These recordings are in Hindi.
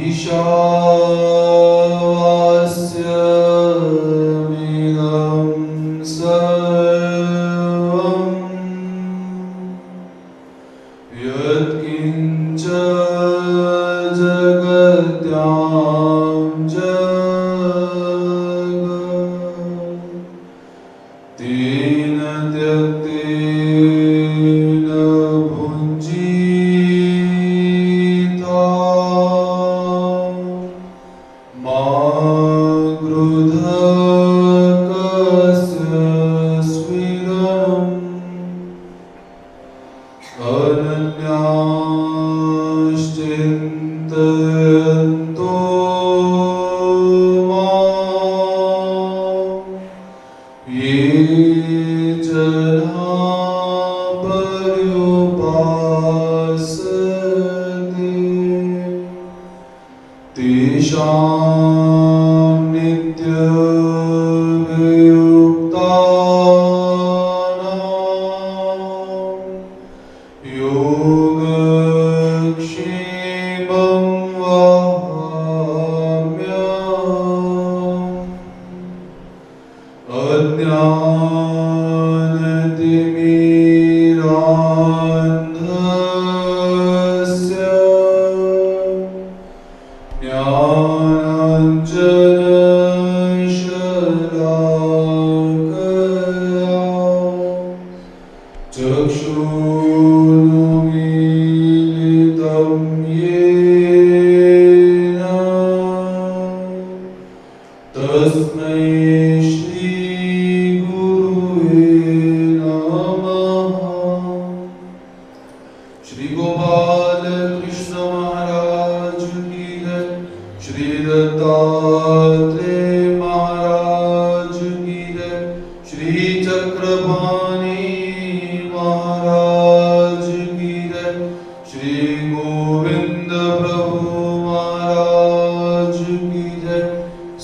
ईशावास्यमिदं सर्वं यत्किञ्च जगत्यां जगत् तेन त्यक्तेन भुञ्जीता मा क्रुधः कस्य स्विदम् अनन्याश्चिन्तयन्तो माम् ये जना पर्युपासते तेषां नित्यवियुक्तानां योगक्षेमं वहाम्यहम् अज्ञानतिमिरान्धस्य ज्ञानाञ्जनशलाकया चक्षुरुन्मीलितं येन तस्मै श्री गुरुवे नमः। श्री गोपाल कृष्ण महाराज की जय। श्री दत्तात्रेय महाराज की जय। श्री चक्रपाणि महाराज की जय। श्री गोविंद प्रभु महाराज की जय।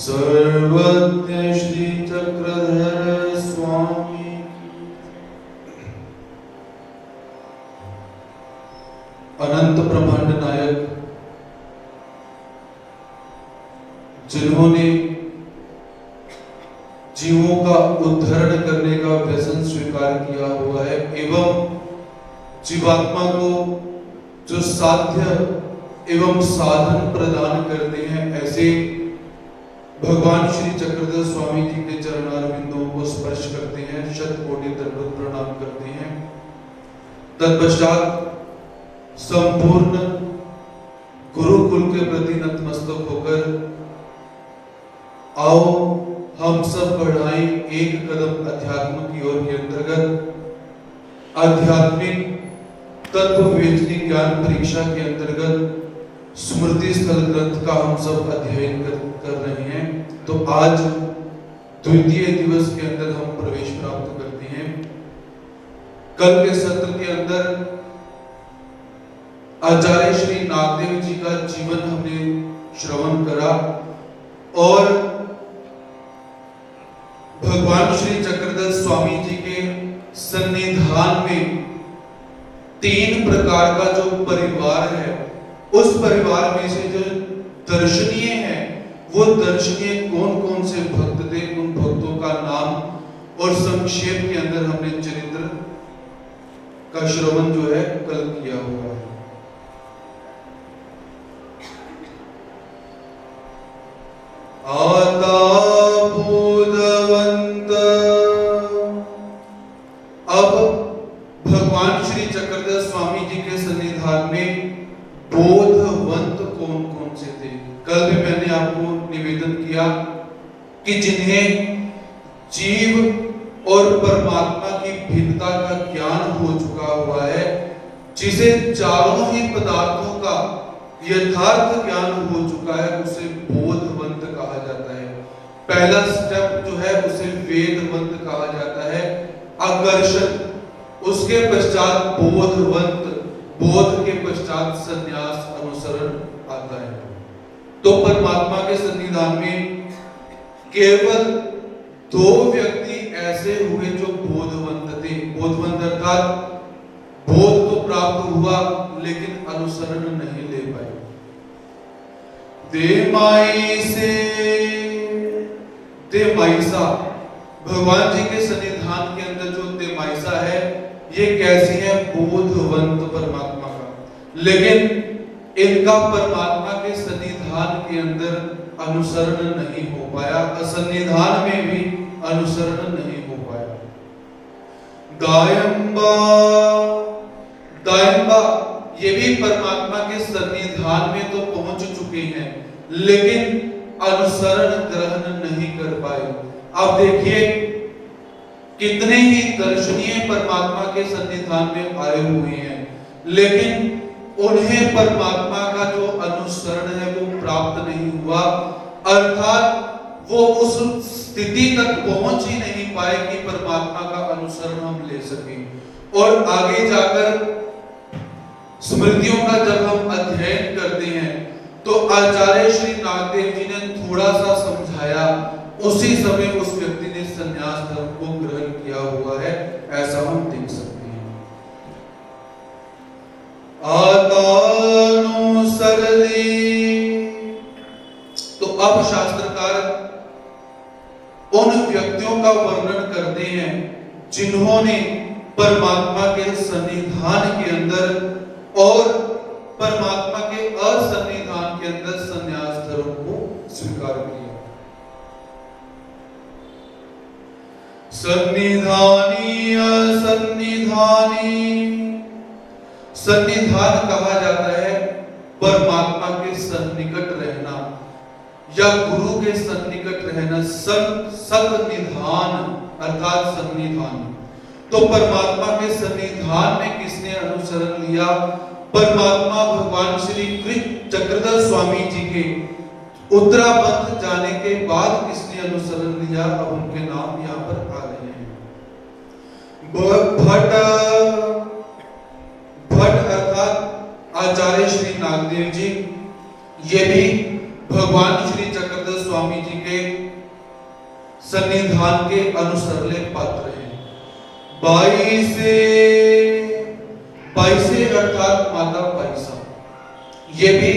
सर्वज्ञ श्री चक्रधर स्वामी। अनंत ब्रह्मांड नायक, जिन्होंने जीवों का उद्धारण करने का व्यसन स्वीकार किया हुआ है एवं जीवात्मा को जो साध्य एवं साधन प्रदान करते हैं, ऐसे भगवान श्री चक्रधर स्वामी जी के चरणारविंदों को स्पर्श करते हैं, शतकोटि दंडवत प्रणाम करते हैं। तत्पश्चात संपूर्ण गुरुकुल के प्रति नतमस्तक होकर आओ हम सब बढ़ाएं एक कदम अध्यात्म की ओर के अंतर्गत आध्यात्मिक तत्व विवेचनी ज्ञान परीक्षा के अंतर्गत स्मृति स्थल ग्रंथ का हम सब अध्ययन कर रहे हैं। तो आज द्वितीय दिवस के अंदर हम प्रवेश प्राप्त करते हैं। कल के सत्र के अंदर आचार्य श्री नागदेव जी का जीवन हमने श्रवण करा और भगवान श्री चक्रधर स्वामी जी के सन्निधान में 3 प्रकार का जो परिवार है, उस परिवार में से जो दर्शनीय है, वो दर्शनीय कौन कौन से भक्त थे, उन भक्तों का नाम और संक्षेप के अंदर हमने चरित्र का श्रवण जो है कल किया हुआ है। आता बोधवंत। अब भगवान श्री चक्रधर स्वामी जी के सन्निधान में बोधवंत कौन कौन से थे? कल भी मैंने आपको निवेदन किया कि जिन्हें जीव और परमात्मा की भिन्नता का ज्ञान हो चुका हुआ है, जिसे चारों ही पदार्थों का यथार्थ ज्ञान हो चुका है, उसे बोधवंत कहा जाता है। पहला स्टेप जो है उसे वेदवंत कहा जाता है, आकर्षण। उसके पश्चात बोधवंत, बोध के पश्चात संन्यास अनुसरण आता है। तो परमात्मा के सन्निधान में केवल 2 व्यक्ति ऐसे हुए जो बोधवंत थे। बोधवंत अर्थात बोध तो प्राप्त हुआ लेकिन अनुसरण नहीं ले पाए। देमाई से देमाइसा, भगवान जी के सन्निधान के अंदर जो देमाइसा है ये कैसी है? बोधवंत परमात्मा का। लेकिन इनका परमात्मा के सन्निधान के अंदर अनुसरण नहीं हो पाया, असन्निधान में भी अनुसरण नहीं हो पाया। दायंबा, दायंबा ये भी परमात्मा के सन्निधान में तो पहुंच चुके हैं लेकिन अनुसरण ग्रहण नहीं कर पाए। अब देखिए कितने ही दर्शनीय परमात्मा के सन्निधान में आए हुए हैं लेकिन उन्हें परमात्मा का जो अनुसरण है वो प्राप्त नहीं हुआ, अर्थात वो उस स्थिति तक पहुंच ही नहीं पाए कि परमात्मा का अनुसरण हम ले सकें। और आगे जाकर स्मृतियों का जब हम अध्ययन करते हैं तो आचार्य श्री नागदेव जी ने थोड़ा सा समझाया, उसी समय उस व्यक्ति ने संन्यास धर्म को ग्रहण किया हुआ है, ऐसा हम देख सकते हैं। आतानुसरले, तो अब शास्त्रकार उन व्यक्तियों का वर्णन करते हैं जिन्होंने परमात्मा के सन्निधान के अंदर और परमात्मा के असन्निधान के अंदर संन्यास धर्म को स्वीकार किया। सन्निधानी असन्निधानी, सन्निधान कहा जाता है परमात्मा के सन्निकट रहना या गुरु के सन्निकट रहना, सन्निधान अर्थात सन्निधान। तो परमात्मा के सन्निधान में किसने अनुसरण लिया? परमात्मा भगवान श्री कृष्ण चक्रधर स्वामी जी के उत्तराबंध जाने के बाद किसने अनुसरण लिया? अब उनके नाम यहाँ पर आ रहे हैं। भट्ट अर्थात आचार्य श्री नागदेव जी, ये भी भगवान श्री चक्रधर स्वामी जी के सन्निधान के अनुसरले पात्र हैं। बाईसे अर्थात माता बाईसा, ये भी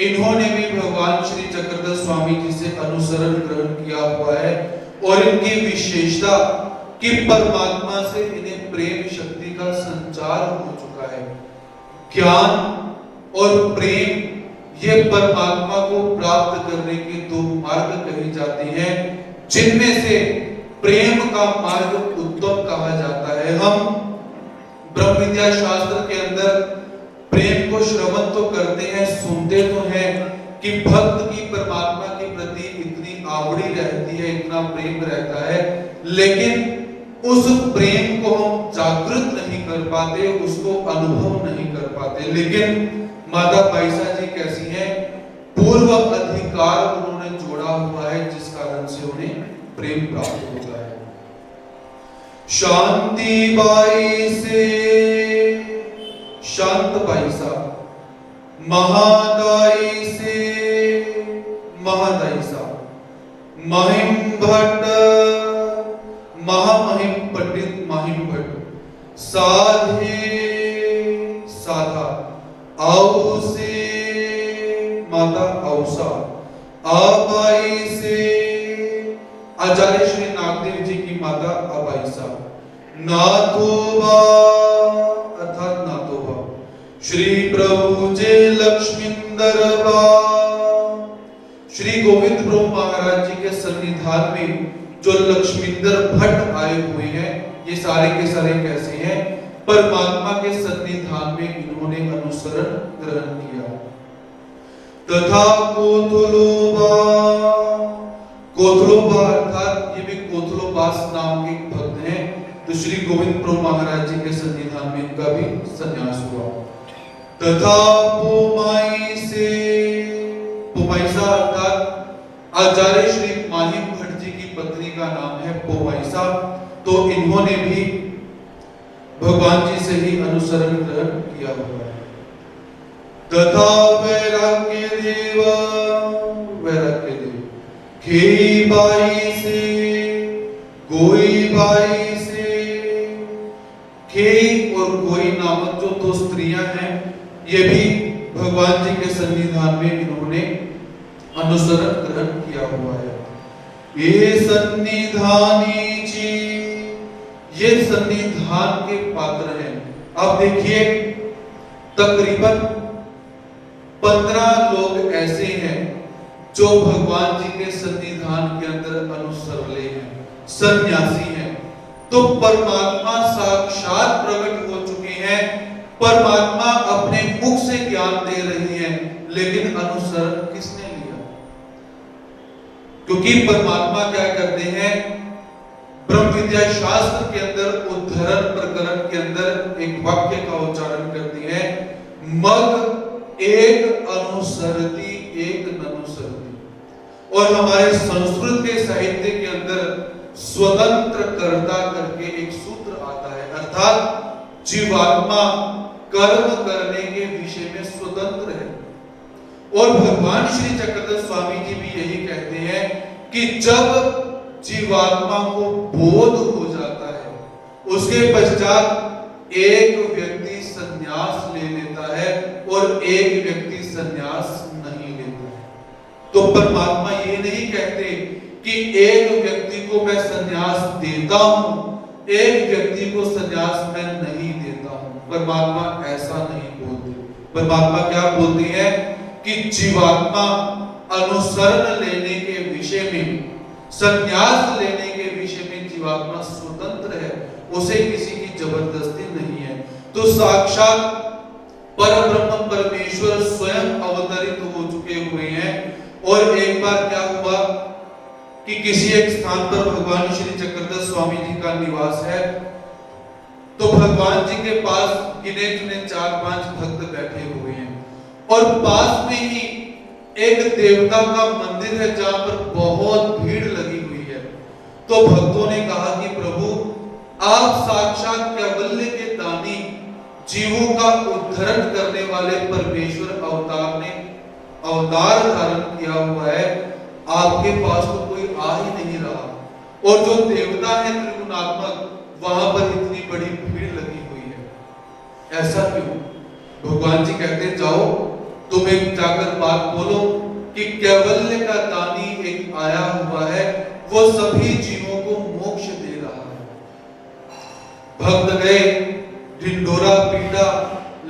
इन्होंने भी भगवान श्री चक्रधर स्वामी जी से अनुसरण ग्रहण किया हुआ है और इनकी विशेषता कि परमात्मा से इन्हें प्रेम शक्ति का संचार हो चुका है। ज्ञान और प्रेम ये परमात्मा को प्राप्त करने के दो मार्ग कहे जाते हैं, जिनमें से प्रेम का मार्ग उत्तम कहा जाता है। हम ब्रह्म विद्या शास्त्र के अंदर प्रेम को श्रवण तो करते हैं, सुनते तो हैं कि भक्त की परमात्मा के प्रति इतनी आवड़ी रहती है, इतना प्रेम रहता है, लेकिन उस प्रेम को हम जागृत नहीं कर पाते, उसको अनुभव नहीं कर पाते। लेकिन माता बाईसा जी कैसी हैं? पूर्व अधिकार उन्होंने जोड़ा हुआ है जिस कारण से उन्हें प्रेम प्राप्त होता है। शांति बाई से शांत बाईसा, महादाई से महादाईसा, महिम भट्ट महामहिम पंडित महिम भट्ट, साधे साधा, औ से माता औसा, आबाई से आचार्य श्री नागदेव जी की माता अबाईसा, नाथोबा अर्थात नाथोबा, श्री प्रभु जे लक्ष्मींदरबा, श्री गोविंद प्रभु महाराज जी के सन्निधान में जो लक्ष्मींदर भट्ट आए हुए हैं, ये सारे के सारे कैसे हैं? परमात्मा के सन्निधान में इन्होंने अनुसरण ग्रहण किया। तथा कोथलोबा, कोथलोबा अर्थात ये भी कोथलोबास नाम के भक्त हैं, तो श्री गोविंद प्रभु महाराज जी के सन्निधान में इनका भी संन्यास हुआ। तथा पोमाई से, पोमाईसा अर्थात आचार्य श्री माहिम भट्ट जी की पत्नी का नाम है पोमाईसा, तो इन्होंने भी भगवान जी से ही अनुसरण ग्रहण किया हुआ है। तथा वैराग्य देव, वैराग्य देव, खेई बाई से, गोई बाई से, खेई और गोई नामक जो दो स्त्रियां हैं, ये भी भगवान जी के सन्निधान में इन्होंने अनुसरण ग्रहण किया हुआ है। ये सन्निधानी जी, ये सन्निधान के पात्र हैं। अब देखिए तकरीबन 15 लोग ऐसे हैं जो भगवान जी के सन्निधान के अंदर अनुसरले हैं, सन्यासी हैं। तो परमात्मा साक्षात प्रकट हो चुके हैं, परमात्मा अपने मुख से ज्ञान दे रही हैं, लेकिन अनुसरण किसने लिया? क्योंकि परमात्मा क्या करते हैं, ब्रह्म विद्या शास्त्र के अंदर उद्धरण प्रकरण के अंदर एक वाक्य का उच्चारण करती है, मग एक अनुसरती एक ननुसरती। और हमारे संस्कृत के साहित्य के अंदर स्वतंत्र कर्ता करके एक सूत्र आता है, अर्थात जीवात्मा कर्म करने के विषय में स्वतंत्र है। और भगवान श्री चक्रधर स्वामी जी भी यही कहते हैं कि जब जीवात्मा को बोध हो जाता है, उसके पश्चात एक व्यक्ति संन्यास ले लेता है और एक व्यक्ति संन्यास नहीं लेता है। तो परमात्मा ये नहीं कहते कि एक व्यक्ति को मैं संन्यास देता हूं, एक व्यक्ति को संन्यास मैं नहीं देता हूं। परमात्मा ऐसा नहीं बोलते। परमात्मा क्या बोलते हैं कि जीवात्मा अनुसरण लेने के विषय में, संन्यास लेने के विषय में जीवात्मा स्वतंत्र है, उसे किसी की जबरदस्ती नहीं है। तो साक्षात परब्रह्म परमेश्वर स्वयं अवतरित हो चुके हुए हैं। और एक बार क्या हुआ कि किसी एक स्थान पर भगवान श्री चक्रधर स्वामी जी का निवास है, तो भगवान जी के पास गिने चुने 4-5 भक्त बैठे हुए हैं, और पास में ही एक देवता का मंदिर है जहां पर बहुत भीड़ लगी हुई है। तो भक्तों ने कहा कि प्रभु, आप साक्षात कैवल्य के दानी, जीवों का उद्धरण करने वाले परमेश्वर अवतार ने अवतार धारण किया हुआ है, आपके पास तो कोई आ ही नहीं रहा, और जो देवता है त्रिगुणात्मक, वहां पर इतनी बड़ी भीड़ लगी हुई है, ऐसा क्यों? भगवान जी कहते जाओ तुम एक जाकर बात बोलो कि कैवल्य का दानी एक आया हुआ है, वो सभी जीवों को मोक्ष दे रहा है। भक्त गए, ढिंडोरा पीटा,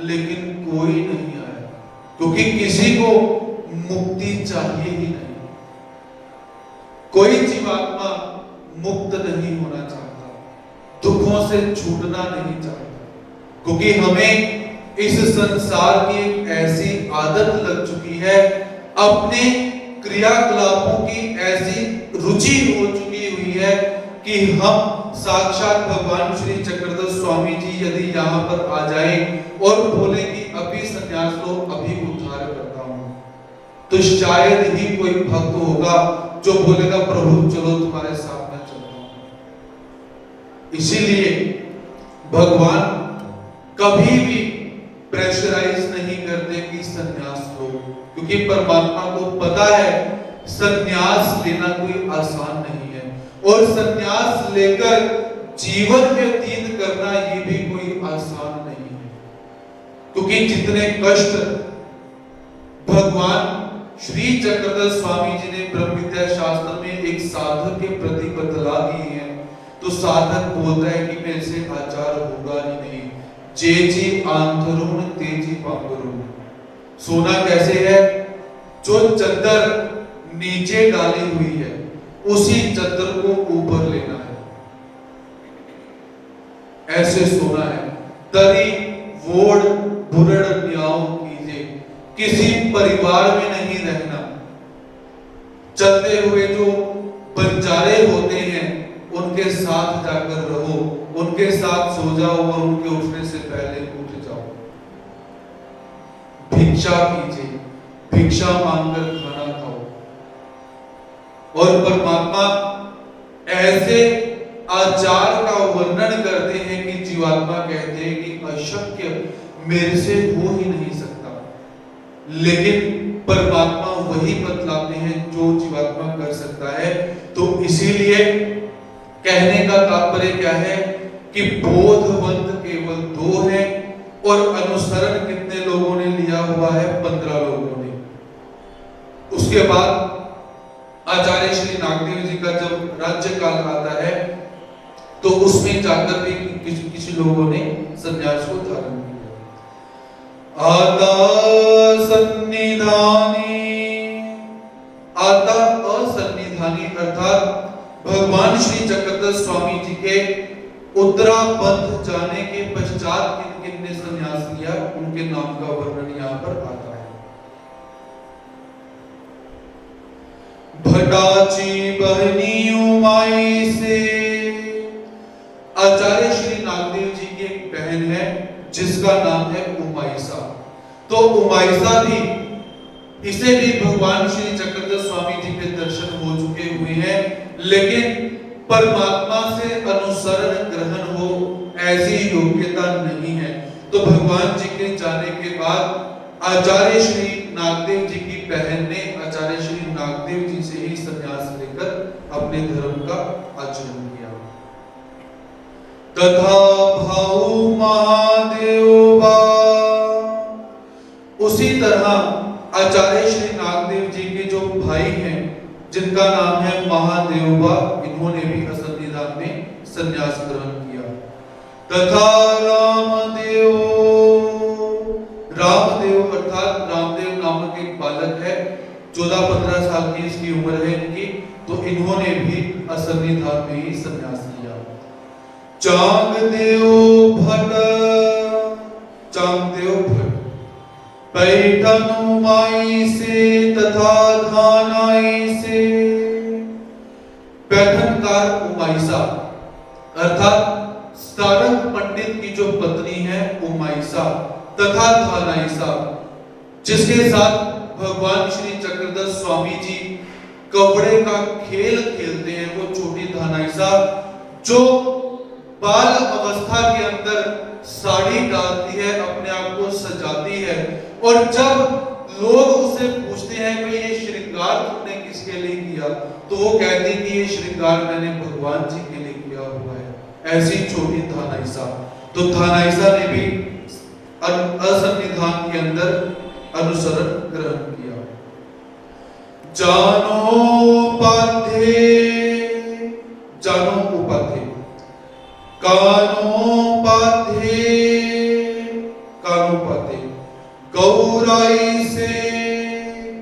लेकिन कोई नहीं आया, क्योंकि किसी को मुक्ति चाहिए ही नहीं। कोई जीवात्मा मुक्त नहीं होना चाहता, दुखों से छूटना नहीं चाहता, क्योंकि हमें इस संसार की एक ऐसी आदत लग चुकी है, अपने क्रियाकलापों की ऐसी रुचि हो चुकी हुई है कि हम साक्षात भगवान श्री चक्रधर स्वामी जी यदि यहाँ पर आ जाएं और बोले कि अभी संन्यास लो, अभी उद्धार करता हूं, तो शायद ही कोई भक्त होगा जो बोलेगा प्रभु चलो तुम्हारे साथ में चलता हूं। इसीलिए भगवान कभी भी प्रेशराइज नहीं करते कि संन्यास लो, क्योंकि परमात्मा को पता है संन्यास लेना कोई आसान नहीं है, और संन्यास लेकर जीवन व्यतीत करना ये भी कोई आसान नहीं है। क्योंकि जितने कष्ट भगवान श्री चक्रधर स्वामी जी ने ब्रह्म विद्या शास्त्र में एक साधक के प्रति बतला दिए हैं, तो साधक बोलता है कि मेरे से आचार होगा ही नहीं। जेजी आंधरुण तेजी पांगरुण। सोना कैसे है? जो चद्दर नीचे डाली हुई है, उसी चद्दर को ऊपर लेना है, ऐसे सोना है। तरी वोड़ बुरड़ न्याव कीजिए, किसी परिवार में नहीं रहना। चलते हुए जो बंजारे होते हैं उनके साथ जाकर रहो, उनके साथ सो जाओ और उनके उठने से पहले उठ जाओ। भिक्षा कीजिए, भिक्षा मांगकर खाना खाओ। और परमात्मा ऐसे आचार का वर्णन करते हैं कि जीवात्मा कहते हैं कि अशक्य, मेरे से हो ही नहीं सकता, लेकिन परमात्मा वही बतलाते हैं जो जीवात्मा कर सकता है। तो इसीलिए कहने का तात्पर्य क्या है कि बोधवंत केवल 2 हैं, और अनुसरण कितने लोगों ने लिया हुआ है? 15 लोगों ने। उसके उसके बाद आचार्य श्री नागदेव जी का जब राज्य काल आता है तो उसमें जाकर भी किसी लोगों ने संन्यास को धारण किया। आता सन्निधानी, आता असन्निधानी अर्थात भगवान श्री चक्रधर स्वामी जी के उत्तराबंध जाने के पश्चात किन किन ने संन्यास लिया उनके नाम का वर्णन यहाँ पर आता है। भटाची बहनी उमाई से, आचार्य श्री नागदेव जी की एक बहन है जिसका नाम है उमाईसा। तो उमाईसा भी, इसे भी भगवान श्री चक्रधर स्वामी जी के दर्शन हो चुके हुए हैं, लेकिन परमात्मा से अनुसरण ग्रहण हो ऐसी योग्यता नहीं है। तो भगवान जी के जाने के बाद आचार्य श्री नागदेव जी की बहन ने आचार्य श्री नागदेव जी से ही संन्यास लेकर अपने धर्म का आचरण किया। तथा भाऊ महादेव, उसी तरह आचार्य श्री नागदेव जी के जो भाई हैं जिनका नाम है महादेवा, इन्होंने भी असन्निधान में संन्यास ग्रहण किया। तथा रामदेव, रामदेव अर्थात रामदेव नामक एक बालक है, 14-15 साल की इसकी उम्र है इनकी, तो इन्होंने भी असन्निधान में ही संन्यास लिया। चांगदेव भट्ट, चांगदेव भट्ट पैठनुमाई से तथा धानाई से, पैठनकार उमाईसा अर्थात सारंग पंडित की जो पत्नी है उमाईसा, तथा धानाईसा जिसके साथ भगवान श्री चक्रधर स्वामी जी कवड़े का खेल खेलते हैं, वो छोटी धानाईसा जो बाल अवस्था के अंदर साड़ी डालती है, अपने आप को सजाती है, और जब लोग उसे पूछते हैं कि ये श्रृंगार तुमने किसके लिए किया, तो वो कहती है कि ये श्रृंगार मैंने भगवान जी के लिए किया हुआ है। ऐसी छोटी धानाईसा, तो धानाईसा ने भी असन्निधान के अंदर अनुसरण ग्रहण किया। जानोपाध्ये, जानोपाध्ये, कानोपाध्ये, कानोपाध्ये, गौराई से,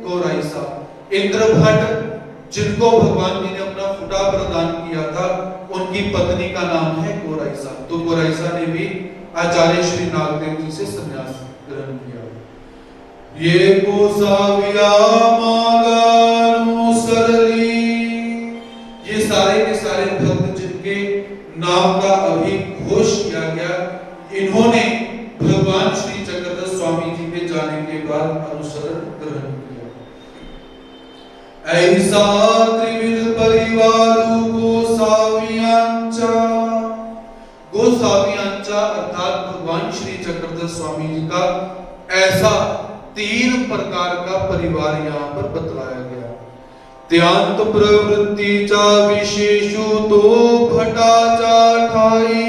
गौराईसा, इंद्रभट्ट जिनको भगवान जी ने अपना फुटा प्रदान किया था, उनकी पत्नी का नाम है गौराईसा। तो गौराईसा ने भी आचार्य श्री नागदेव जी से संन्यास ग्रहण किया। ये गोसाविया मागानु सरली, ये सारे के सारे भक्त जिनके नाम का अभी घोष किया गया, इन्होंने भगवान श्री चक्रधर स्वामी जी के जाने के बाद अनुसरण ग्रहण किया। ऐसा त्रिविध परिवारों गोसावियांचा, गोसावियांचा अर्थात भगवान श्री चक्रधर स्वामी जी का ऐसा 3 प्रकार का परिवार यहाँ पर बतलाया गया। त्यांत प्रवृत्तीचा विशेषो तो भटाचा ठाई।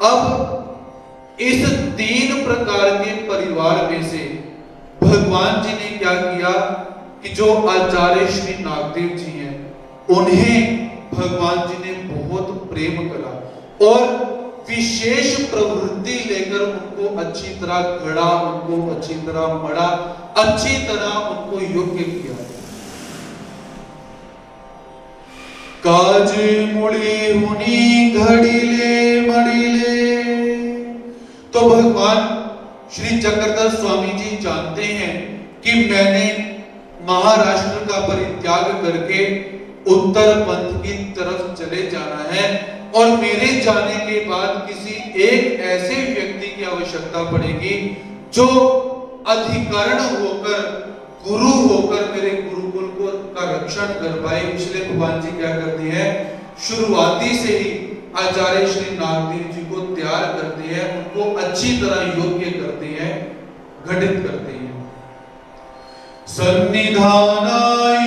अब इस 3 प्रकार के परिवार में से भगवान जी ने क्या किया कि जो आचार्य श्री नागदेव जी हैं उन्हें भगवान जी ने बहुत प्रेम करा और विशेष प्रवृत्ति लेकर उनको अच्छी तरह गढ़ा, उनको अच्छी तरह मढ़ा, अच्छी तरह उनको योग्य किया। काज मुड़ी हुनी घड़ीले मड़ीले, तो भगवान श्री चक्रधर स्वामी जी जानते हैं कि मैंने महाराष्ट्र का परित्याग करके उत्तर पंथ की तरफ चले जाना है, और मेरे जाने के बाद किसी एक ऐसे व्यक्ति की आवश्यकता पड़ेगी जो अधिकरण होकर, गुरु होकर मेरे गुरुकुल को का रक्षण कर पाए। इसलिए भगवान जी क्या करते हैं, शुरुआती से ही आचार्य श्री नागदेव जी को तैयार करते हैं, उनको अच्छी तरह योग्य करते हैं, घटित करते हैं। सन्निधाना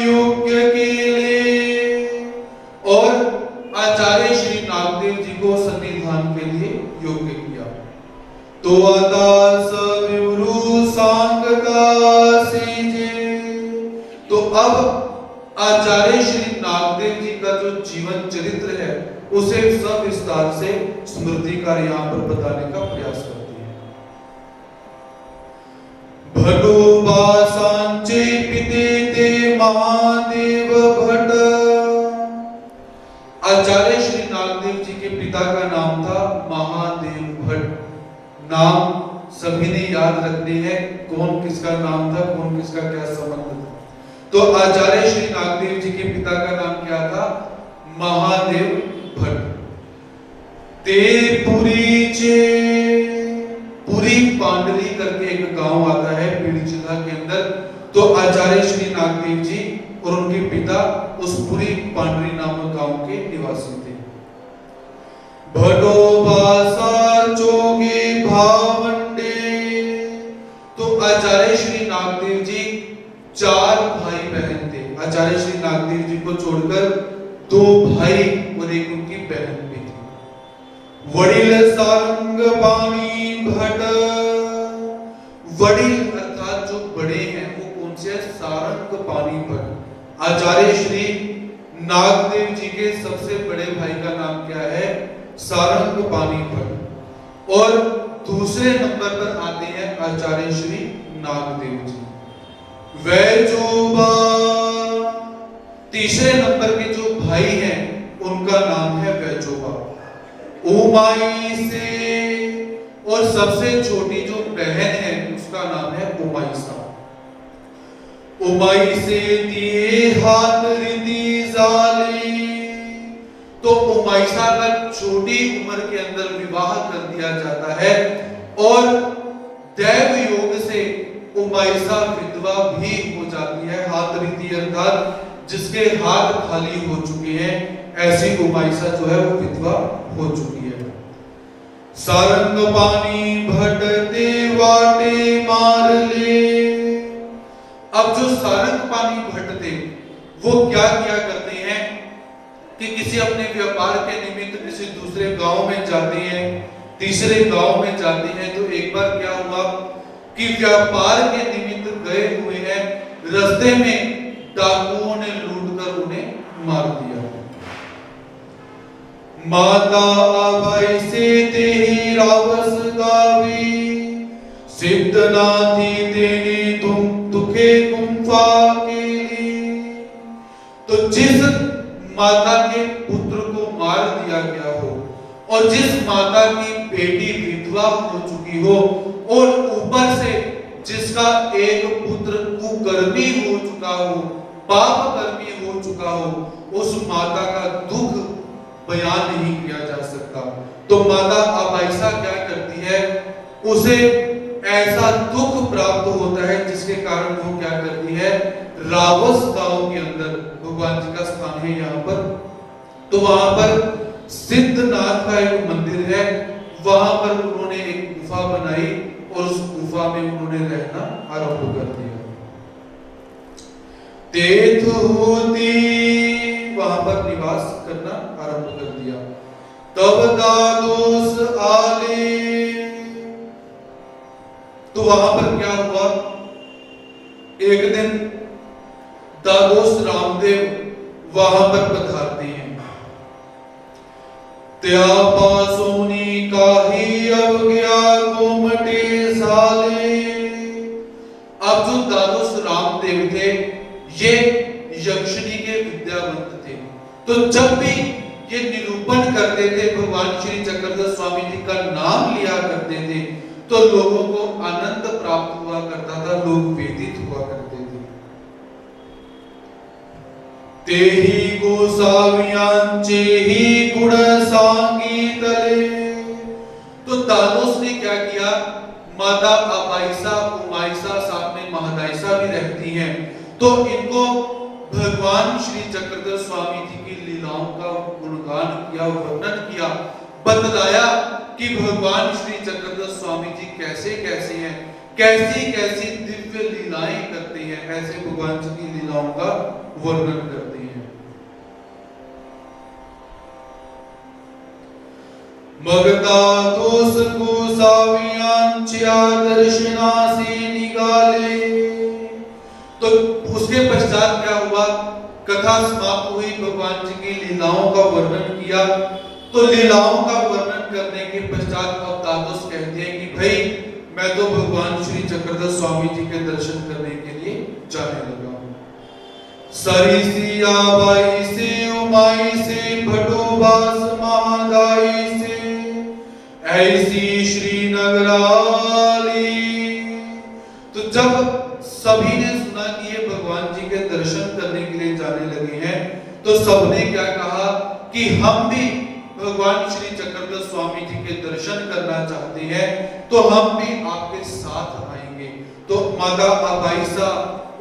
योग्य के लिए, और आचार्य श्री नागदेव जी को सन्निधान के लिए योग्य किया। तो आता सविवरु सांग का सीजे, अब आचार्य श्री नागदेव जी का जो जीवन चरित्र है उसे सविस्तार से स्मृतिकार यहाँ पर बताने का प्रयास करते हैं। भटो सांचे पिते ते महादेव भट्ट। आचार्य श्री नागदेव जी के पिता का नाम था महादेव भट्ट। नाम सभी ने याद रखने हैं, कौन किसका नाम था, कौन किसका क्या संबंध था। तो आचार्य श्री नागदेव जी के पिता का नाम क्या था? महादेव भट्ट। ते पुरीचे, पुरी पांडरी करके एक गांव आता है पीढ़ी जिला के अंदर। तो आचार्य श्री नागदेव जी और उनके पिता उस पुरी पांडरी नामक गांव के निवासी थे। भटो बासा चोगे भावंडे। तो आचार्य श्री नागदेव जी 4 भाई बहन थे। आचार्य श्री नागदेव जी को छोड़कर 2 भाई और एक उनकी बहन भी थी। वडिल सारंग पानी भट्ट। वडिल अर्थात जो बड़े हैं वो कौन से? सारंग पानी भट्ट। आचार्य श्री नागदेव जी के सबसे बड़े भाई का नाम क्या है? सारंग पानी भट्ट। और दूसरे नंबर पर आते हैं आचार्य श्री नागदेव जी। वैजोबा। तीसरे नंबर के जो भाई हैं उनका नाम है वैजोबा। उमाई से। और सबसे छोटी जो बहन है उसका नाम है उमाईसा। उमाई से दिए हाथ रिदी जाले। तो उमाईसा का छोटी उम्र के अंदर विवाह कर दिया जाता है और दैव योग से उमाईसा विधवा भी हो जाती है। हाथ रीति अर्थात जिसके हाथ खाली हो चुके हैं, ऐसी उमाईसा जो है वो विधवा हो चुकी है। सारंग पानी भटते वाटे मार ले। अब जो सारंग पानी भट्ट थे वो क्या किया करते हैं कि किसी अपने व्यापार के निमित्त किसी दूसरे गांव में जाते हैं, तीसरे गांव में जाते हैं। तो एक बार क्या हुआ कि व्यापार के निमित्त गए हुए हैं, रास्ते में डाकुओं ने लूटकर उन्हें मार दिया। माता अभय से तेहि रावस गावी। सिद्धनाथी तेने तुम दुखे गुंफा के लिए। तो जिस माता के पुत्र को मार दिया गया हो और जिस माता की बेटी विधवा हो चुकी हो और ऊपर से जिसका एक पुत्र कुकर्मी हो चुका हो, पाप कर्मी हो चुका हो, उस माता का दुख बयान नहीं किया जा सकता। तो माता अबाइसा क्या करती है? उसे ऐसा दुख प्राप्त होता है जिसके कारण वो क्या करती है? रावस गांव के अंदर भगवान जी का स्थान है यहाँ पर। तो वहां पर सिद्धनाथ का एक मंदिर है, वहां पर उन्होंने एक गुफा बनाई और उस गुफा में उन्होंने रहना आरंभ कर दिया। तीर्थ होती, वहां पर निवास करना आरंभ कर दिया। तब दादोस आले। तो वहां पर क्या हुआ? एक दिन दादोस रामदेव वहां पर पधारते हैं। त्या पासोनी काही अवज्ञा गोमटे साले। अब जो दादोस रामदेव थे ये यक्षिणी के विद्यावंत थे। तो जब भी ये निरूपण करते थे, भगवान श्री चक्रधर स्वामी जी का नाम लिया करते थे, तो लोगों को आनंद प्राप्त हुआ करता था, लोग वेदित हुआ करते थे। तेहि गोसावियांचे ही गुण सांगीतले। तो दादोस ने क्या किया? माता अबाइसा, उमाइसा, साथ में महदाइसा भी रहती हैं। तो इनको भगवान श्री चक्रधर स्वामी जी की लीलाओं का गुणगान किया, वर्णन किया, बतलाया कि भगवान श्री चक्रधर स्वामी जी कैसे कैसे हैं, कैसी कैसी दिव्य लीलाएं करते हैं, ऐसे भगवान जी की लीलाओं का वर्णन करते हैं। मगता दोष को सावियांच्या दर्शनासी निगाले। तो उस उसके पश्चात क्या हुआ, कथा समाप्त हुई, भगवान जी की लीलाओं का वर्णन किया। तो लीलाओं का वर्णन करने के पश्चात अब दादोस कहते हैं कि भाई मैं तो भगवान श्री चक्रधर स्वामी जी के दर्शन करने के लिए जाने लगा हूं। सरी सिया बाई से उमाई से भटोबास महादाई से ऐसी श्री नगराली। तो जब सभी ने सुना कि ये भगवान जी के दर्शन करने के लिए जाने लगे हैं, तो सबने क्या कहा कि हम भी भगवान श्री चक्रधर स्वामी जी के दर्शन करना चाहते हैं, तो हम भी आपके साथ आएंगे। तो माता अबाईसा,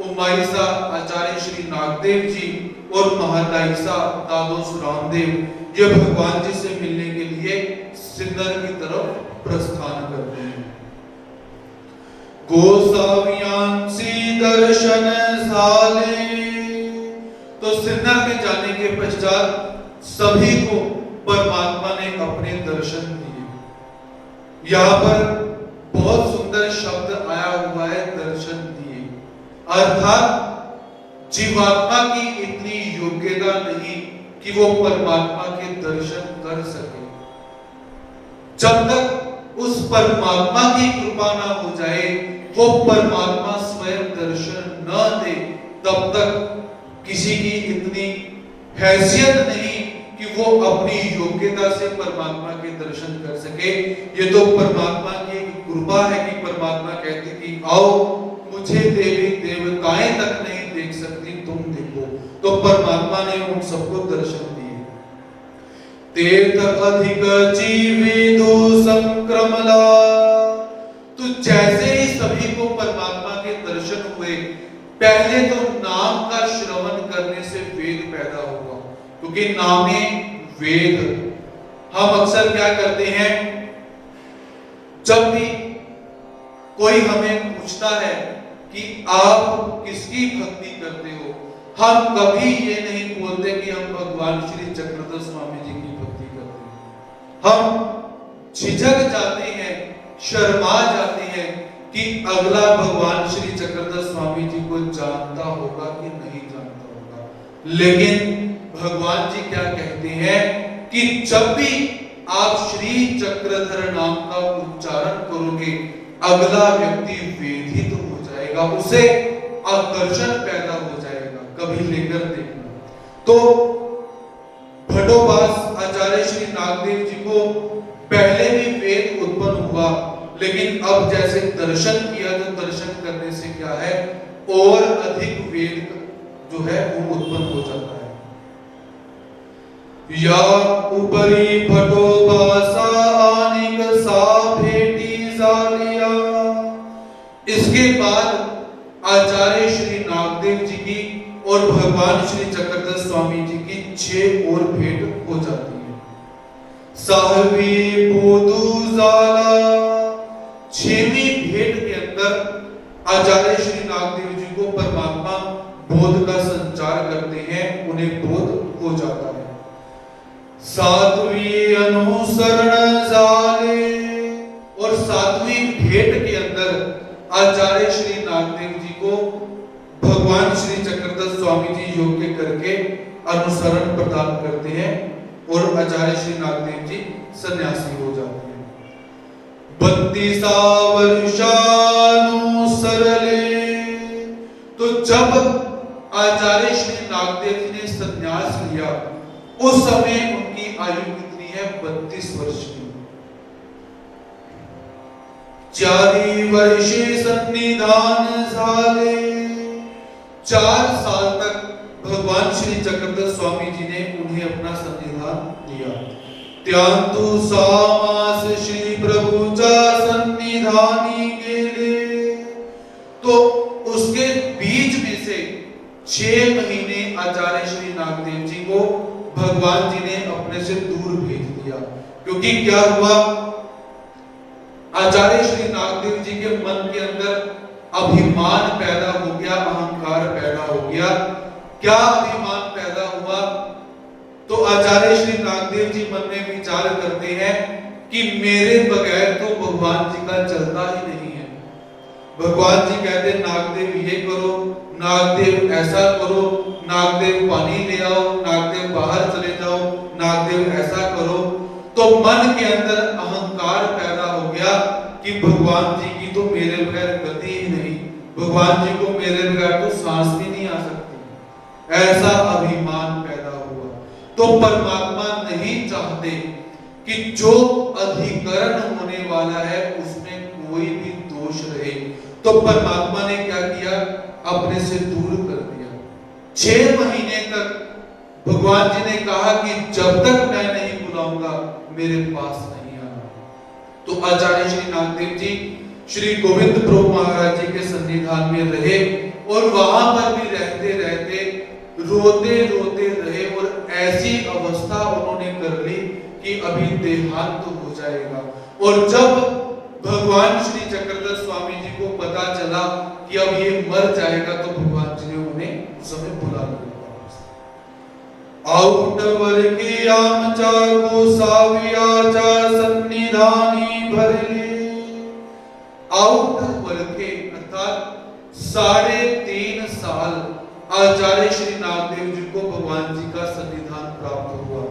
उमाईसा, आचार्य श्री नागदेव जी और महादाईसा दादोस रामदेव ये भगवान जी से मिलने के लिए सिन्नर की तरफ प्रस्थान करते हैं। गोसावियांसी दर्शन साले। तो सिन्नर में जाने के पश्चात सभी को परमात्मा ने अपने दर्शन दिए। यहाँ पर बहुत सुंदर शब्द आया हुआ है, दर्शन दिए, अर्थात जीवात्मा की इतनी योग्यता नहीं कि वो परमात्मा के दर्शन कर सके। जब तक उस परमात्मा की कृपा ना हो जाए, वो परमात्मा स्वयं दर्शन न दे, तब तक किसी की इतनी हैसियत नहीं कि वो अपनी योग्यता से परमात्मा के दर्शन कर सके। ये तो परमात्मा की कृपा है कि परमात्मा कहते कि आओ, मुझे देवी देवताएं तक नहीं देख सकती, तुम देखो। तो परमात्मा ने उन सबको दर्शन दिए। तीर्थ अधिक जीविदु संक्रमला। तो जैसे ही सभी को परमात्मा के दर्शन हुए, पहले तो नाम का श्रवण करने से वेद पैदा हुआ, क्योंकि नामे वेद। हम अक्सर क्या करते हैं, जब भी कोई हमें पूछता है कि आप किसकी भक्ति करते हो, हम कभी ये नहीं बोलते कि हम भगवान श्री चक्रधर स्वामी जी की भक्ति करते हैं। हम झिझक जाते हैं, शर्मा जाते हैं कि अगला भगवान श्री चक्रधर स्वामी जी को जानता होगा कि नहीं जानता होगा। लेकिन भगवान जी क्या कहते हैं कि जब भी आप श्री चक्रधर नाम का उच्चारण करोगे, अगला व्यक्ति वेदित हो जाएगा, उसे आकर्षण पैदा हो जाएगा। कभी लेकर देखना। तो भटोबास आचार्य श्री नागदेव जी को पहले भी वेद उत्पन्न हुआ, लेकिन अब जैसे दर्शन किया, तो दर्शन करने से क्या है, और अधिक वेद जो है वो उत्पन्न हो जाता है। या उपरी भटोबासा आनिक सा भेटी जालिया। इसके बाद आचार्य श्री नागदेव जी की और भगवान श्री चक्रधर स्वामी जी की 6 और भेंट हो जाती है। साहवी बोधु जाला। 6वीं भेंट के अंदर आचार्य श्री नागदेव जी को परमात्मा बोध का संचार करते हैं, उन्हें बोध हो जाता है। 7वीं अनुसरण जाले। और 7वीं भेंट के अंदर आचार्य श्री नागदेव जी को भगवान श्री चक्रधर स्वामी जी योग्य करके अनुसरण प्रदान करते हैं, और आचार्य श्री नागदेव जी सन्यासी हो जाते हैं। 32 वर्षानुसरले। तो जब आचार्य श्री नागदेव जी ने सन्यास लिया, उस समय उनकी आयु कितनी है, 32 वर्ष की। 4 वर्षे सन्निधान झाले। 4 साल तक भगवान श्री चक्रधर स्वामी जी ने उन्हें अपना सन्निधान दिया। त्यांतु सामास श्री प्रभुचा सन्निधानी गेले। तो उसके बीच में से 6 महीने आचार्य श्री नागदेव जी को भगवान जी ने अपने से दूर भेज दिया, क्योंकि क्या हुआ, आचार्य श्री नागदेव जी के मन के अंदर अभिमान पैदा हो गया, अहंकार पैदा हो गया। क्या अभिमान पैदा हुआ, तो आचार्य श्री नागदेव जी मन में विचार करते हैं कि मेरे बगैर तो भगवान जी का चलता ही नहीं है। भगवान जी कहते नागदेव ये करो, नागदेव ऐसा करो, नागदेव पानी ले आओ, नागदेव बाहर चले जाओ, नागदेव ऐसा करो, तो मन के अंदर अहंकार पैदा हो गया कि भगवान जी की तो मेरे बगैर गति ही नहीं, भगवान जी को मेरे बगैर तो सांस भी नहीं आ सकती, ऐसा अभिमान पैदा हुआ। तो परमात्मा नहीं चाहते कि जो अधिकरण होने वाला है उसमें कोई भी दोष रहे, तो परमात्मा ने क्या किया, अपने से दूर कर दिया। 6 महीने तक भगवान जी ने कहा कि जब तक मैं नहीं बुलाऊंगा मेरे पास नहीं आना। तो आचार्य श्री नागदेव जी श्री गोविंद प्रभु महाराज जी के सन्निधान में रहे और वहां पर भी रहते रहते रोते रोते रहे और ऐसी अवस्था उन्होंने कर ली कि अभी देहांत हो जाएगा। और जब भगवान श्री चक्रधर स्वामी जी को पता चला कि अब ये मर जाएगा, तो भगवान जी ने उन्हें उस समय बुला लिया। आउटवर की आमचा गोसाविया चा सन्निधानी भरले। आउटवर के अर्थात 3.5 साल आचार्य श्री नागदेव जी को भगवान जी का सन्निधान प्राप्त हुआ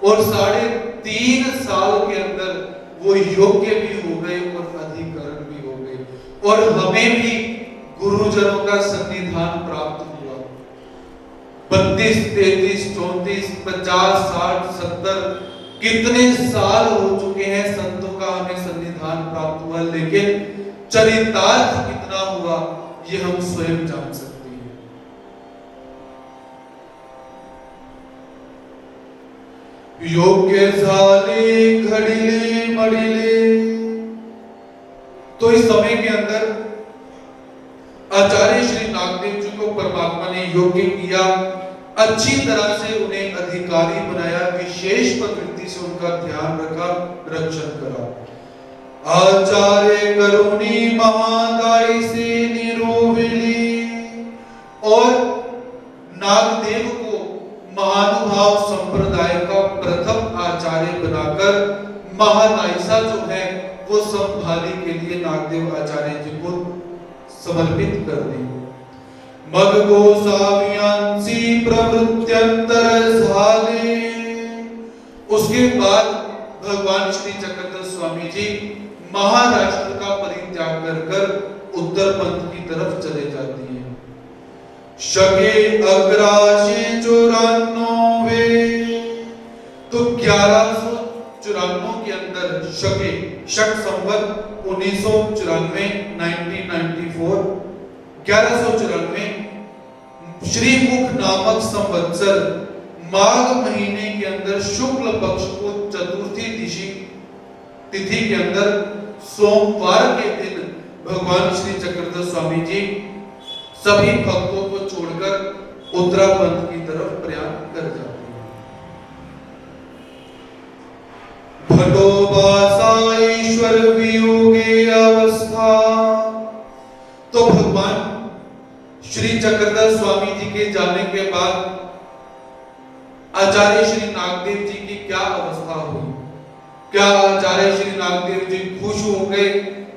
और 3.5 साल के अंदर वो योग्य भी हो गए और अधिकरण भी हो गए, और हमें भी गुरुजनों का सन्निधान प्राप्त हुआ। 32, 33, 34, 50, 60, 70 कितने साल हो चुके हैं संतों का हमें सन्निधान प्राप्त हुआ, लेकिन चरितार्थ कितना हुआ ये हम स्वयं जान सकते हैं। योग्य झाले घड़िले मड़िले। तो इस समय के अंदर आचार्य श्री नागदेव जी को परमात्मा ने योग्य किया, अच्छी तरह से उन्हें अधिकारी बनाया, विशेष प्रवृत्ति से उनका ध्यान रखा, रक्षण करा। आचार्य करुणी महादाई से निरोविली। और नागदेव को महानुभाव संप्रदाय का प्रथम आचार्य बनाकर महादायिसा जो है वो संभाली के लिए नागदेव आचार्य जी को समर्पित कर दी। मग गोसावियांसी प्रवृत्त्यंतर झाले। उसके बाद भगवान श्री चक्रधर स्वामी जी महाराष्ट्र का परित्याग कर उत्तर पंथ की तरफ चले जाती हैं। शके अग्राशे 94। तो 1194 के अंदर शक संवत 1994 1994 1194 श्रीमुख नामक संवत्सर माघ महीने के अंदर शुक्ल पक्ष को चतुर्थी तिथि के अंदर सोमवार के दिन भगवान श्री चक्रधर स्वामी जी सभी भक्तों को छोड़कर उत्तराखंड की तरफ प्रयाण कर जाते हैं। भटोबासा ईश्वर वियोगे अवस्था। तो भगवान श्री चक्रधर स्वामी जी के जाने के बाद आचार्य श्री नागदेव जी की क्या अवस्था हुई? क्या आचार्य श्री नागदेव जी खुश हो गए,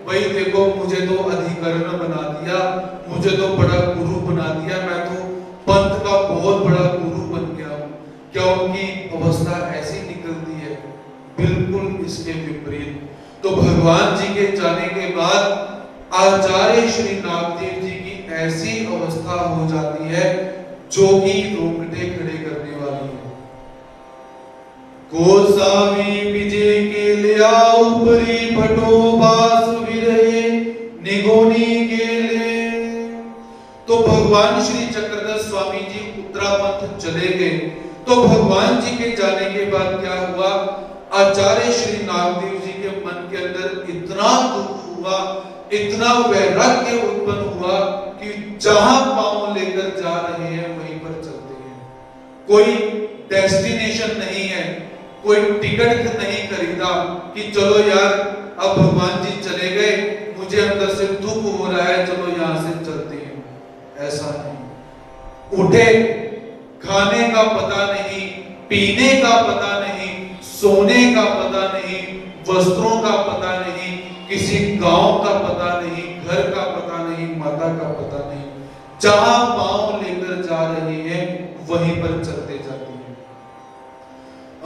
भाई देखो मुझे तो अधिकरण बना दिया, मुझे तो बड़ा गुरु बना दिया, मैं तो पंथ का बहुत बड़ा गुरु बन गया हूं? क्या उनकी अवस्था ऐसी निकलती है? बिल्कुल इसके विपरीत। तो भगवान जी के जाने के बाद आचार्य श्री नागदेव जी की ऐसी अवस्था हो जाती है जो कि रोंगटे खड़े करने वाली है। गोसावी विजय के लिया ऊपरी भटोबास विरहे निगोनी के लिए। तो भगवान श्री चक्रधर स्वामी जी उत्तराखंड चले गए। तो भगवान जी के जाने के बाद क्या हुआ? आचार्य श्री नागदेव जी के मन के अंदर इतना दुख हुआ, इतना वैराग्य उत्पन्न हुआ कि जहां पांव लेकर जा रहे हैं वहीं पर चलते हैं। कोई डेस्टिनेशन नहीं है, कोई टिकट नहीं खरीदा कि चलो यार अब भगवान जी चले गए, मुझे अंदर से दुख हो रहा है, चलो यहां से चलते हैं। ऐसा नहीं। उठे, खाने का पता नहीं, पीने का पता नहीं, सोने का पता नहीं, वस्त्रों का पता नहीं, किसी गांव का पता नहीं, घर का पता नहीं, माता का पता नहीं। जहां पांव लेकर जा रहे हैं वहीं पर चलते जाते हैं।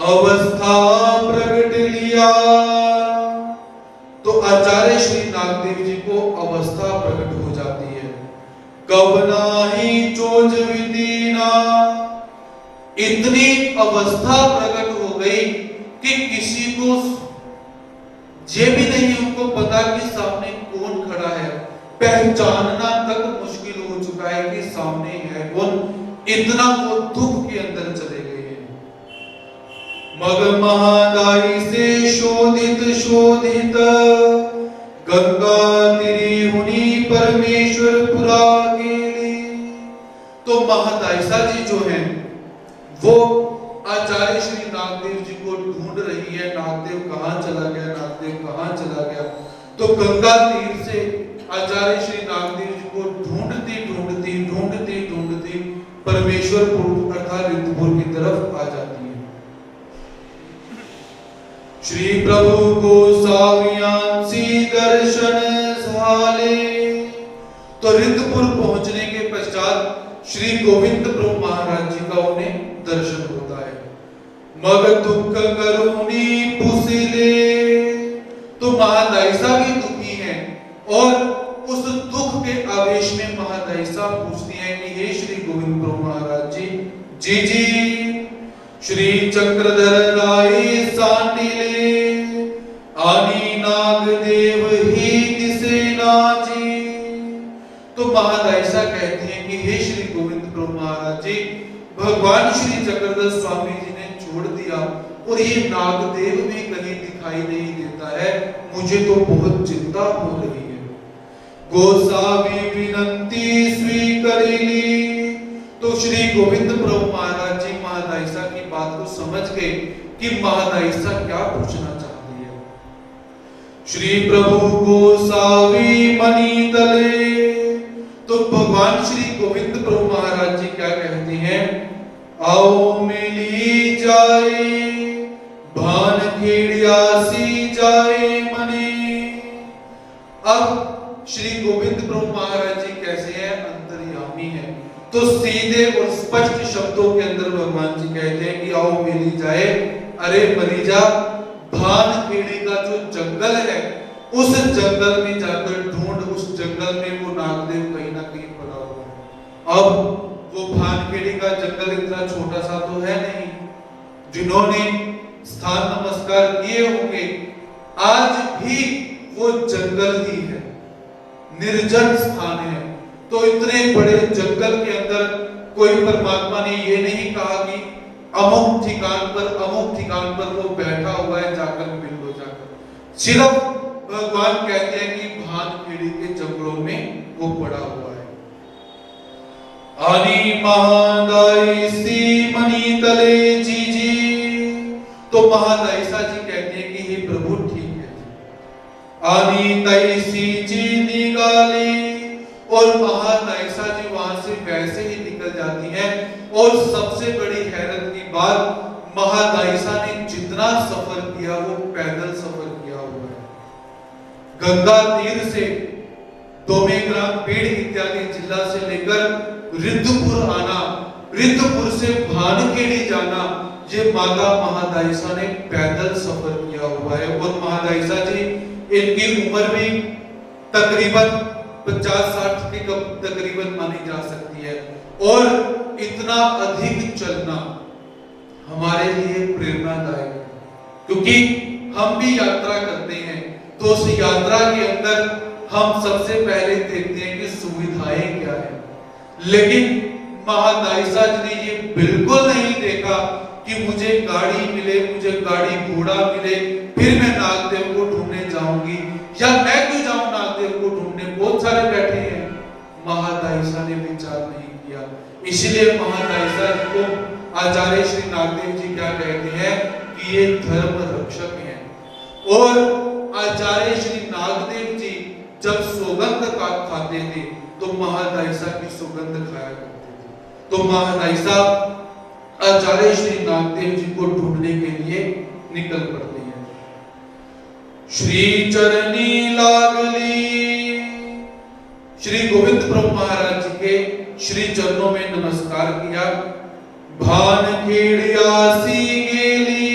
अवस्था प्रगट लिया, तो आचार्य श्री नागदेव जी को अवस्था प्रकट हो जाती है। कब नाही चोज विदीना, इतनी अवस्था प्रकट हो गई कि किसी को ये भी नहीं उनको पता कि सामने कौन खड़ा है, पहचानना तक मुश्किल हो चुका है कि सामने है कौन, इतना वो दुख के अंदर चले गए हैं। मग महादाई से शोधित शोधित, गंगा तिरी हुनी परमेश्वर पुरा गेली। तो महादायसा जी जो हैं वो आचार्य श्री नागदेव जी को ढूंढ रही है। नागदेव कहां चला गया, नागदेव कहां चला गया। तो गंगा तीर से आचार्य श्री नागदेव जी को ढूंढती ढूंढती ढूंढती ढूंढती परमेश्वरपुर अर्थात रिद्धपुर की तरफ आ जाती है। श्री प्रभु को सावियांसी दर्शन झाले, तो रिद्धपुर पहुंचने के पश्चात श्री गोविंद प्रभु महाराज जी का उन्हें दर्शन होता है। मग दुख करुणी पुसिले, तो महादायसा भी दुखी हैं और उस दुख के आवेश में महादायसा पूछती हैं कि हे श्री गोविंद प्रभु महाराज जी, जी जी श्री चक्रधर राय सांडिले, आनी नागदेव ही दिसे नाजी। तो महादायसा कहती हैं कि हे श्री गोविंद प्रभु महाराज जी, भगवान श्री चक्रधर स्वामी जी ने छोड़ दिया और ये नागदेव भी कहीं दिखाई नहीं देता है, मुझे तो बहुत चिंता हो रही है। गोसावी विनंती स्वीकरिली, तो श्री गोविंद प्रभु महाराज जी महादायसा की बात को समझ गए कि महादायसा क्या पूछना चाहती है। श्री प्रभु गोसावी मणि तले, तो भगवान श्री गोविंद प्रभु महाराज जी क्या कहते हैं, आओ मिली जाए भान खेड़ियासी जाए मने। अब श्री गोविंद प्रभु महाराज जी कैसे हैं, अंतर्यामी हैं, तो सीधे और स्पष्ट शब्दों के अंदर भगवान जी कहते हैं कि आओ मिली जाए, अरे मरीजा भान खेड़ी का जो जंगल है उस जंगल में जाकर ढूंढ, उस जंगल में वो नागदेव कहीं ना कहीं पड़ा हुआ है। अब वो भानखेड़ी का जंगल इतना छोटा सा तो है नहीं, जिन्होंने स्थान नमस्कार किए होंगे आज भी वो जंगल ही है, निर्जन स्थान है। तो इतने बड़े जंगल के अंदर कोई परमात्मा ने ये नहीं कहा कि अमुक ठिकान पर वो बैठा हुआ है, जाकर मिल लो जाकर। सिर्फ भगवान कहते हैं कि भानखेड़ी के जंगलों में वो पड़ा हुआ है। आनी महादायसी मणि तले जी जी, तो महादायसा जी कहते हैं कि हे प्रभु ठीक है। आनी तैसी जी निगाली, और महादायसा जी वहां से वैसे ही निकल जाती हैं। और सबसे बड़ी हैरत की बात, महादायसा ने जितना सफर किया वो पैदल सफर किया हुआ है। गंगा तीर से डोमेग्राम पेड़ इत्यादि जिला से लेकर रिद्धपुर आना, रिद्धपुर से भानखेड़ी जाना, ये माता महादायसा ने पैदल सफर किया हुआ है। और महादायसा जी इनकी उम्र भी तकरीबन 50-60 की तकरीबन मानी जा सकती है। और इतना अधिक चलना हमारे लिए प्रेरणादायक है, क्योंकि हम भी यात्रा करते हैं तो उस यात्रा के अंदर हम सबसे पहले देखते हैं कि सुविधाएं क्या है। लेकिन महादायसा जी ने ये बिल्कुल नहीं देखा कि मुझे गाड़ी मिले, मुझे गाड़ी घोड़ा मिले, फिर मैं नागदेव को ढूंढने जाऊंगी, या मैं क्यों जाऊं नागदेव को ढूंढने, बहुत सारे बैठे हैं। महादायसा ने विचार नहीं किया। इसलिए महादायसा जी को आचार्य श्री नागदेव जी क्या कहते हैं कि ये धर्म रक्षक हैं। और आचार्य श्री नागदेव जी जब सौगंध खाते थे तो महादायसा की सौगंध खाया करते थे। तो महादायसा आचार्य श्री नागदेव जी को ढूंढने के लिए निकल पड़ते हैं। श्री चरणी लागली, श्री गोविंद प्रभु महाराज जी के श्री चरणों में नमस्कार किया। भानखेड़ियासी गेली,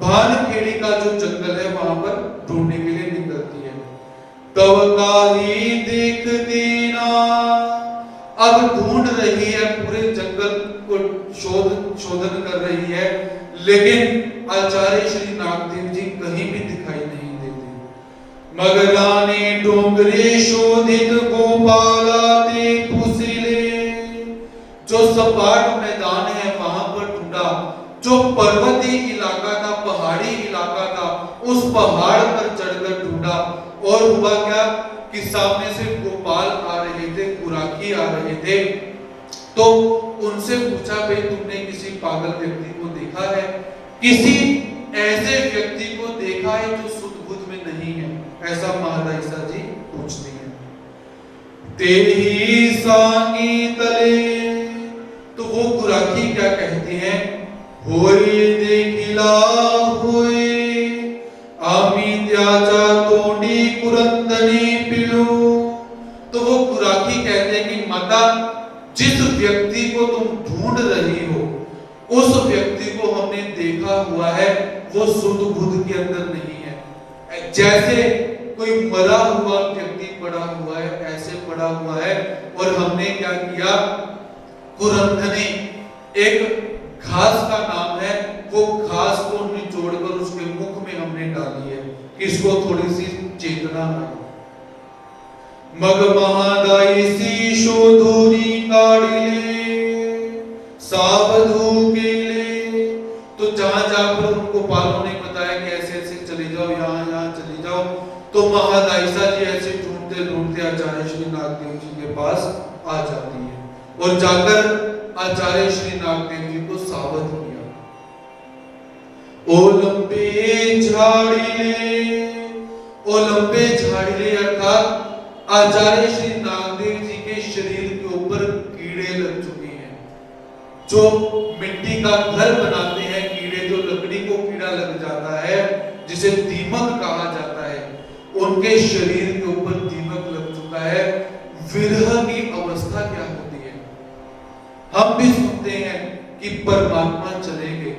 भानखेड़ी का जो जंगल है वहां पर ढूंढने के लिए निकलती है। तब काही देखती ना, अब ढूंढ रही है, पूरे जंगल को शोधन कर रही है, लेकिन आचार्य श्री नागदेव जी कहीं भी दिखाई नहीं देते। मगलाने डोंगरे शोधित गोपाला ते पुसिले, जो सपाट मैदान है वहां पर ढूंढा, जो पर्वतीय इलाका था, पहाड़ी इलाका था, उस पहाड़ पर चढ़कर ढूंढा। और हुआ क्या कि सामने से गोपाल आ रहे थे, गुराखी आ रहे थे, तो उनसे पूछा, भाई तुमने किसी पागल व्यक्ति को देखा है, किसी ऐसे व्यक्ति को देखा है जो शुद्ध बुद्ध में नहीं है? ऐसा महादायिसा जी पूछते हैं। तेही सांगी तले, तो वो गुराखी क्या कहते हैं, होई देखिला होई आमित्याचा तोंडी कुरंदनी पिलू। तो वो गुराखी कहते हैं कि माता, जिस व्यक्ति को तुम ढूंढ रही हो, उस व्यक्ति को हमने देखा हुआ है, वो शुद्ध बुद्ध के अंदर नहीं है। जैसे कोई मरा हुआ व्यक्ति पड़ा हुआ है, ऐसे पड़ा हुआ है। और हमने क्या किया, कुरंदनी एक घास का नाम है, वो घास को निचोड़कर उसके मुख में हमने डाली है, इसको थोड़ी सी चेतना आए। मग महादायिसी शोधुनी काढ़िले सावधु केले, तो जहां जहां पर उनको पालों ने बताया कि ऐसे ऐसे चले जाओ, यहाँ यहाँ चले जाओ, तो महादायिसा जी ऐसे ढूंढते ढूंढते आचार्य श्री नागदेव जी के पास आ जाती है और जाकर आचार्य श्री नागदेव जी को सावध किया। ओ लंबे झाड़िले, ओ लंबे झाड़िले अर्थात आचार्य श्री नागदेव जी के शरीर के ऊपर कीड़े लग चुके हैं। जो मिट्टी का घर बनाते हैं कीड़े, जो लकड़ी को कीड़ा लग जाता है जिसे दीमक कहा जाता है, उनके शरीर के ऊपर दीमक लग चुका है। विरह की अवस्था क्या होती है? हम भी सुनते हैं कि परमात्मा चले गए,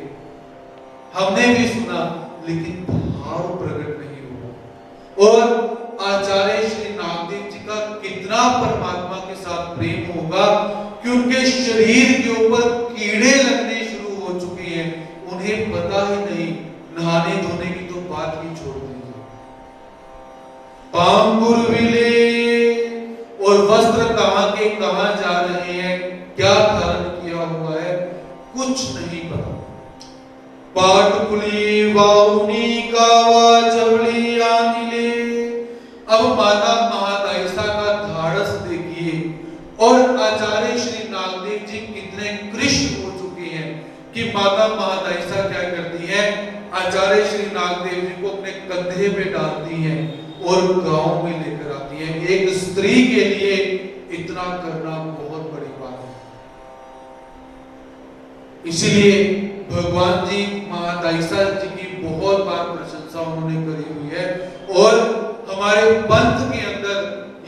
हमने भी सुना, लेकिन भाव प्रकट नहीं हुआ। और आचार्य श्री नागदेव जी का कितना परमात्मा के साथ प्रेम होगा कि उनके शरीर के ऊपर कीड़े लगने शुरू हो चुके हैं, उन्हें पता ही नहीं, नहाने धोने की तो बात ही छोड़ दीजिए। पांगुर विले, और वस्त्र कहां के कहां जा रहे हैं, क्या धारण किया हुआ है, कुछ नहीं पता। पाटकुली वाउनी कावा चवली आनिले, अब माता महादायिसा का धाड़स देखिए, और आचार्य श्री नागदेव जी कितने कृष्ण हो चुके हैं कि माता महादायिसा क्या करती है, आचार्य श्री नागदेव जी को अपने कंधे पे डालती हैं और गांव में लेकर आती हैं। एक स्त्री के लिए इतना करना बहुत बड़ी बात है। इसीलिए भगवान जी महादायिसा जी की बहुत बार प्रशंसा उन्होंने करी हुई है। और हमारे पंथ के अंदर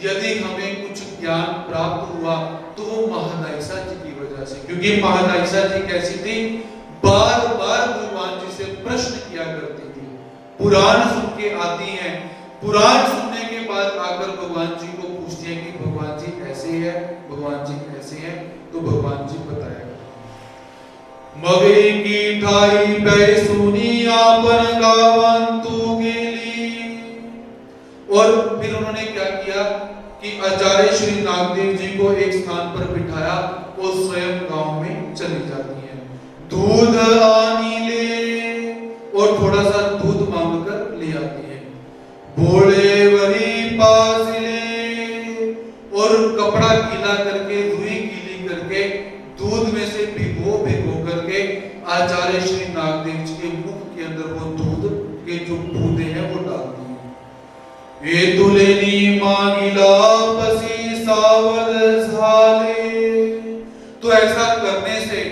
यदि हमें कुछ ज्ञान प्राप्त हुआ तो वो महादायिसा जी की वजह से, क्योंकि महादायिसा जी कैसी थी, बार बार भगवान जी से प्रश्न किया करती थी। पुराण सुन के आती हैं, पुराण सुनने के बाद आकर भगवान जी को पूछती हैं कि भगवान जी ऐसे है, भगवान जी ऐसे हैं, तो भगवान जी बताएगा। मगे की ठाई बैसुनी आपन गावंतु गेली, और फिर उन्होंने क्या किया कि आचार्य श्री नागदेव जी को एक स्थान पर बिठाया और स्वयं गांव में चली जाती हैं। दूध आनी ले, और थोड़ा सा दूध मांगकर ले आती है। भोले वरी पास ले, और कपड़ा गीला करके, रुई गीली करके, दूध में से भिगो करके आचार्य श्री नागदेव जी के मुख के अंदर वो दूध के जो बूंदे हैं वो डालती है। ये दुलेनी मांगिला पसी सावध झाले, तो ऐसा करने से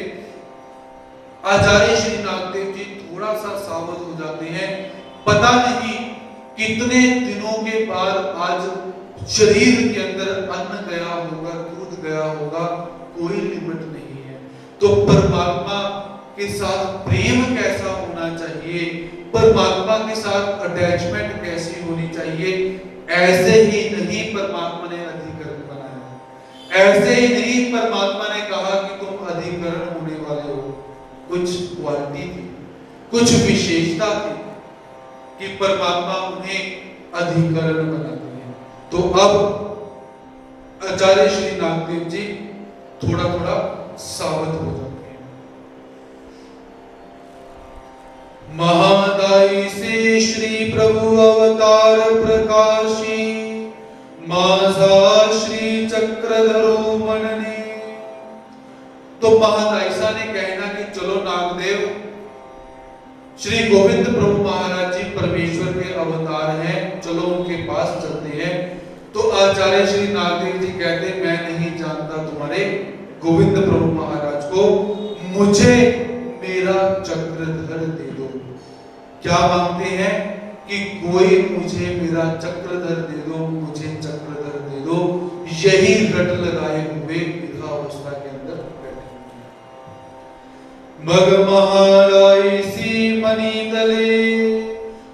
आचार्य श्री नागदेव जी थोड़ा सा सावध हो जाते हैं। पता नहीं कितने दिनों के बाद आज शरीर के अंदर अन्न गया होगा, दूध गया होगा, कोई लिमिट नहीं है। तो परमात्मा के साथ प्रेम कैसा होना चाहिए, परमात्मा के साथ अटैचमेंट कैसी होनी चाहिए, ऐसे ही नहीं परमात्मा ने अधिकरण बनाया, ऐसे ही नहीं परमात्मा ने कहा कि तुम अधिकरण होने वाले हो। कुछ क्वालिटी थी, कुछ विशेषता थी कि परमात्मा उन्हें अधिकरण बनाते हैं। तो अब आचार्य श्री नागदेव जी थोड़ा थोड़ा सावध हो जाते हैं। महादाई से श्री प्रभु अवतार प्रकाशी, माझा श्री चक्रधरो मनने। तो महादाईसा ने कहना कि चलो नागदेव, श्री गोविंद प्रभु महाराज जी परमेश्वर के अवतार हैं, चलो उनके पास चलते हैं। तो आचार्य श्री नागदेव जी कहते, मैं नहीं जानता तुम्हारे गोविंद प्रभु महाराज को, मुझे मेरा चक्रधर दे दो। क्या मांगते हैं कि कोई मुझे मेरा चक्रधर दे दो, मुझे चक्रधर दे दो। यही रट लगाए हुए विरहावस्था के अंदर मग महाराई सी मणि तले।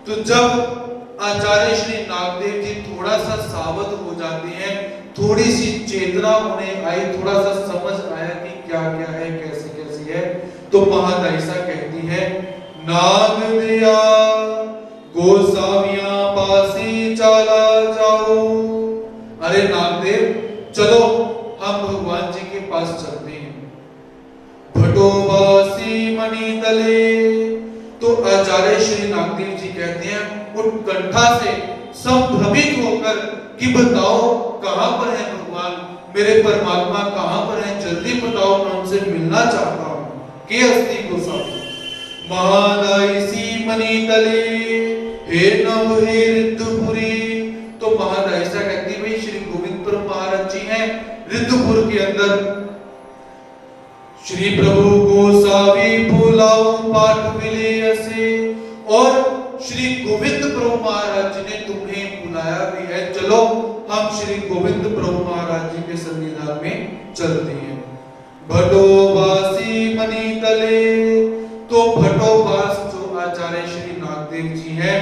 तो जब आचार्य श्री नागदेव जी थोड़ा सा सावध हो जाते हैं, थोड़ी सी चेतना उन्हें आई, थोड़ा सा समझ आया कि क्या क्या है, कैसे कैसी है, तो महादाईसा कहती है, नाग दिया गोसावियां पासी चला जाओ। अरे नागदेव, चलो हम भगवान जी के पास चलते हैं। भटोबासी मणि तले। तो आचार्य श्री नागदेव जी कहते हैं उत्कंठा से संभ्रमित होकर कि बताओ कहां पर है भगवान, मेरे परमात्मा कहां पर है, जल्दी बताओ, मैं उनसे मिलना चाहता हूं। के अस्ति गोसावी महादाईसी मणि तले, हे नव हे रिद्धपुरी। तो महादाईसा कहती भाई श्री गोविंद प्रभु महाराज जी हैं रिद्धपुर के अंदर। श्री प्रभु गोसावी बुलाओ पाठ विलय से, और श्री गोविंद प्रभु महाराज जी ने तुम्हें बुलाया भी है, चलो हम श्री गोविंद प्रभु महाराज जी के सन्निधान में चलते हैं। भटोबासी मणि तले। तो भटोबास जो आचार्य श्री नागदेव जी हैं,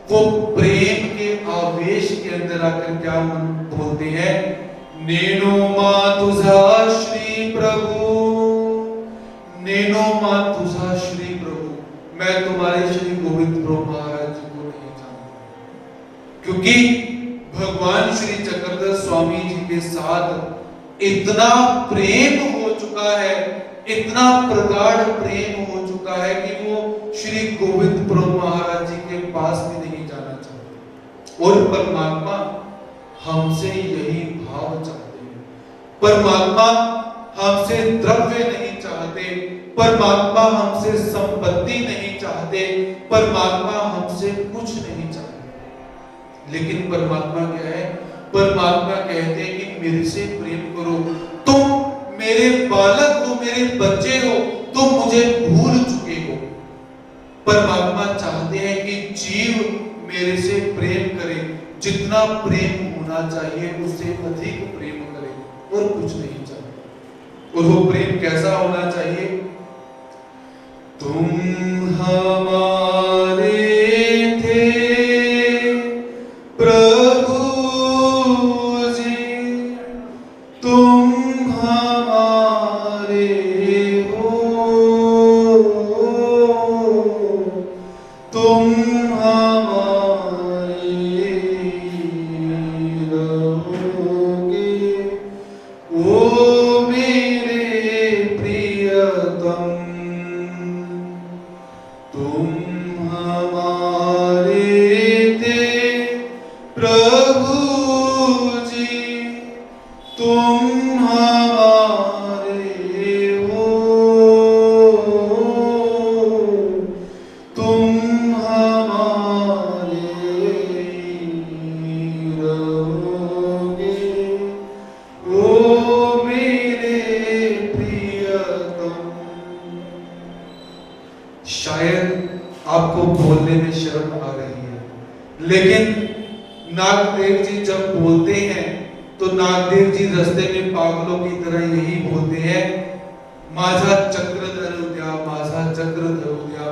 वो प्रेम के आवेश के अंदर आकर क्या बोलते हैं, नेनो मातुझा श्री प्रभु, नेनो मातुझा श्री प्रभु, मैं तुम्हारे श्री गोविंद प्रभु महाराज जी को नहीं जानता, क्योंकि भगवान श्री चक्रधर स्वामी जी के साथ इतना प्रेम हो चुका है, इतना प्रगाढ़ प्रेम हो चुका है कि वो श्री गोविंद प्रभु महाराज जी के पास भी नहीं जाना चाहते। और परमात्मा हमसे यही भाव चाहते हैं। परमात्मा हमसे द्रव्य नहीं चाहते, परमात्मा हमसे संपत्ति नहीं चाहते, परमात्मा हमसे कुछ नहीं चाहते। लेकिन परमात्मा क्या है, परमात्मा कहते हैं कि मेरे से प्रेम करो, तुम मेरे बालक हो, मेरे बच्चे हो, तुम मुझे भूल चुके हो। परमात्मा चाहते हैं कि जीव मेरे से प्रेम करे, जितना प्रेम होना चाहिए उससे अधिक प्रेम करे, और कुछ नहीं चाहिए। और वो प्रेम कैसा होना चाहिए, तुम हमारे थे प्रभु जी, तुम हमारे हो, तुम हमारे रहोगे, ओ मेरे प्रियतम, तुम हमारे थे प्रभु जी, तुम हमारे हो, तुम हमारे रहोगे, ओ मेरे प्रियतम। शायद आपको बोलने में शर्म आ रही है, लेकिन नागदेव जी जब बोलते हैं तो नागदेव जी रास्ते में पागलों की तरह यही बोलते हैं, माझा चक्रधर उद्या, माझा चक्रधर उद्या,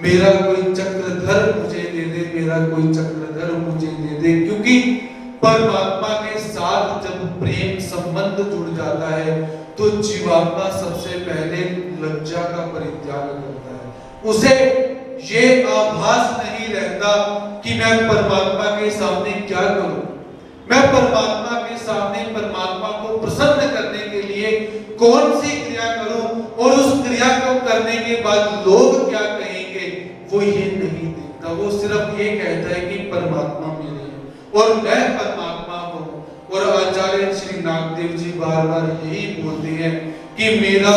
मेरा कोई चक्रधर मुझे दे दे, मेरा कोई चक्रधर मुझे दे दे। क्योंकि परमात्मा के साथ जब प्रेम संबंध जुड़ जाता है तो जीवात्मा सबसे पहले लज्जा का परित्याग करता है। उसे ये आभास नहीं रहता कि मैं परमात्मा के सामने क्या करूं, मैं परमात्मा के सामने परमात्मा को प्रसन्न करने के लिए कौन सी क्रिया करूं और उस क्रिया को करने के बाद लोग क्या कहेंगे, वो ये नहीं देखता। वो सिर्फ ये कहता है कि परमात्मा मेरे है और मैं परमात्मा हूं। और आचार्य श्री नागदेव जी बार बार यही बोलते हैं कि मेरा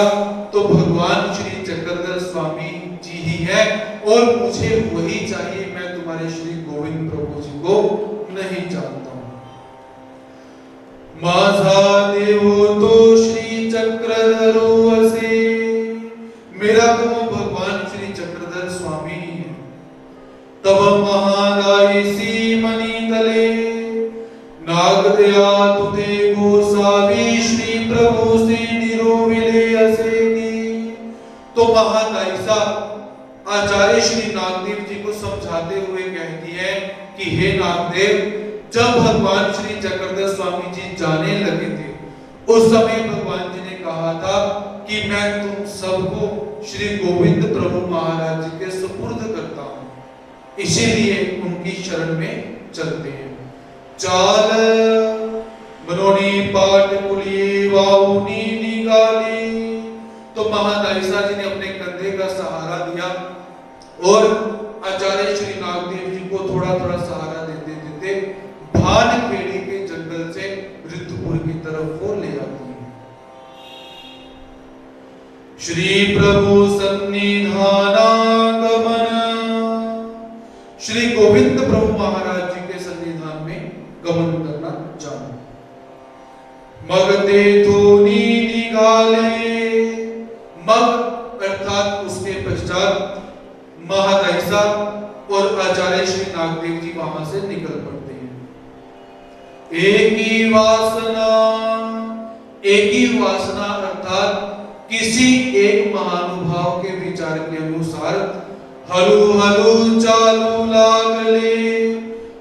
तो भगवान श्री चक्रधर स्वामी जी ही है और मुझे वही चाहिए, मैं तुम्हारे श्री गोविंद प्रभु जी को नहीं जानता हूं। माझा देवो तो श्री चक्रधरो असे, मेरा तो भगवान श्री चक्रधर स्वामी ही है। तब महादायसी मणि तले, नागदया तुते गोसावी श्री प्रभु से निरोविले असेगी। तो महादायिसा आचार्य श्री नागदेव जी को समझाते हुए कहती है कि हे नागदेव, जब भगवान श्री चक्रधर स्वामी जी जाने लगे थे उस समय भगवान जी ने कहा था कि मैं तुम सबको श्री गोविंद प्रभु महाराज जी के सुपुर्द करता हूं, इसीलिए उनकी शरण में चलते हैं। चाल मनोनी पाट कुलिए वाउनी निगाली, तो महादायिसा जी ने अपने कंधे का सहारा दिया और आचार्य श्री नागदेव जी को थोड़ा थोड़ा सहारा देते देते भानखेड़ी के जंगल से रिद्धपुर की तरफ वो ले आती है। श्री प्रभु सन्निधानागमन, श्री गोविंद प्रभु महाराज जी के सन्निधान में गमन करना जाना। मगते धोनी निगाले, मग अर्थात उसके पश्चात महादायिसा और आचार्य श्री नागदेव जी वहां से निकल पड़ते हैं। एक ही वासना अर्थात किसी एक महानुभाव के विचार के अनुसार हलु हलु चालू लागले,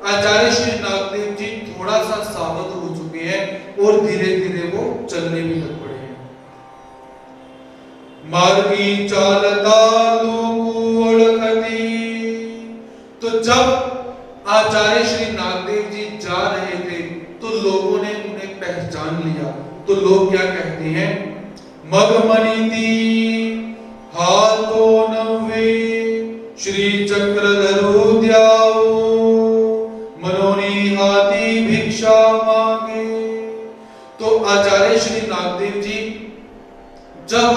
आचार्य श्री नागदेव जी थोड़ा सा सावध हो चुके हैं और धीरे धीरे वो चलने भी लग पड़े हैं। मार्गी चालता लोगो ओळखती, तो जब आचार्य श्री नागदेव जी जा रहे थे तो लोगों ने उन्हें पहचान लिया। तो लोग क्या कहते हैं, मगमणिति हाथो नवे श्री चक्रधरो द्याओ, मनोनी हाथी भिक्षा मांगे। तो आचार्य श्री नागदेव जी जब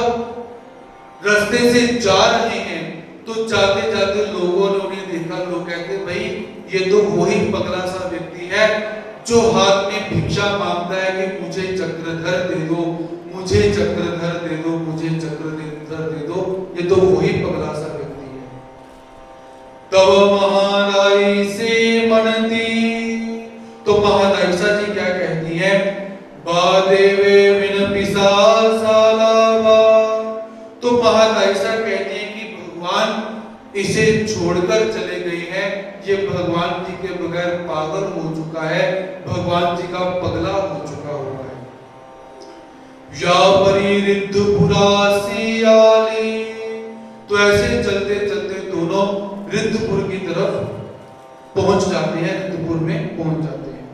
रास्ते से जा रहे हैं तो जाते जाते लोगों ने उन्हें देखा। लोग कहते भाई ये तो वही पगला सा व्यक्ति है जो हाथ में भिक्षा मांगता है कि मुझे चक्रधर दे दो, मुझे चक्रधर दे दो, मुझे चक्रधर दे दो, ये तो वही पगला सा व्यक्ति है। तब महादाई से मनती, तो महादायिसा जी क्या कहती है, बादेवे विनपिसा सालावा। तो महादायिसा कहती है कि भगवान इसे छोड़कर चले गए हैं, ये भगवान जी के बगैर पागल हो चुका है, भगवान जी का पगला हो चुका हुआ है। या परी रिद्धपुरा सियाली, तो ऐसे चलते चलते दोनों रिद्धपुर की तरफ पहुंच जाते हैं, रिद्धपुर में पहुंच जाते हैं।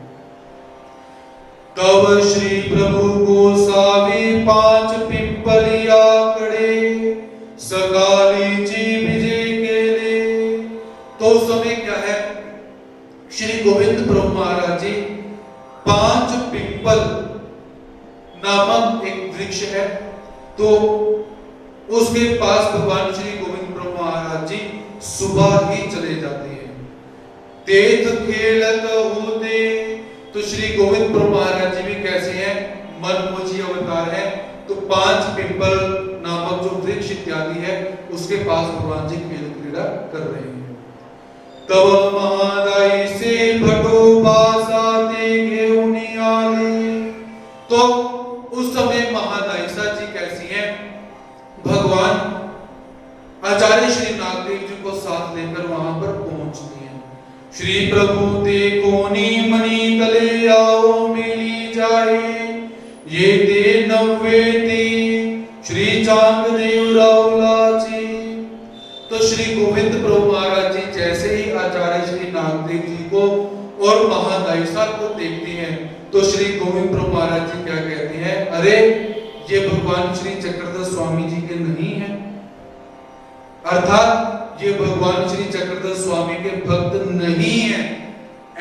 तब श्री प्रभु गोसावी 5 पिंपलिया कड़े सकाली जी विजय के लिए। तो उस समय क्या है, श्री गोविंद प्रभु महाराज जी 5 पिंपल नामक एक वृक्ष है, तो उसके पास भगवान श्री गोविंद प्रभु महाराज जी सुबह ही चले जाते हैं। तेथ खेलत होते, तो श्री गोविंद प्रभु महाराज जी भी कैसे हैं, मनमोजी अवतार है। तो 5 पिंपल नामक जो वृक्ष इत्यादि है उसके पास भगवान जी खेल क्रीड़ा कर रहे हैं। तब महादाई से भटो पासा देखे उनियाले, श्री प्रभु ते कोनी मनी तले आओ मिली जाए, ये ते नव्वे ते श्री चांग देव रावलाची। तो श्री गोविंद प्रभु महाराज जी जैसे ही आचार्य श्री नागदेव जी को और महादाई साहब को देखते हैं तो श्री गोविंद प्रभु महाराज जी क्या कहते हैं, अरे ये भगवान श्री चक्रधर स्वामी जी के नहीं है, अर्थात ये भगवान श्री चक्रधर स्वामी के भक्त नहीं है,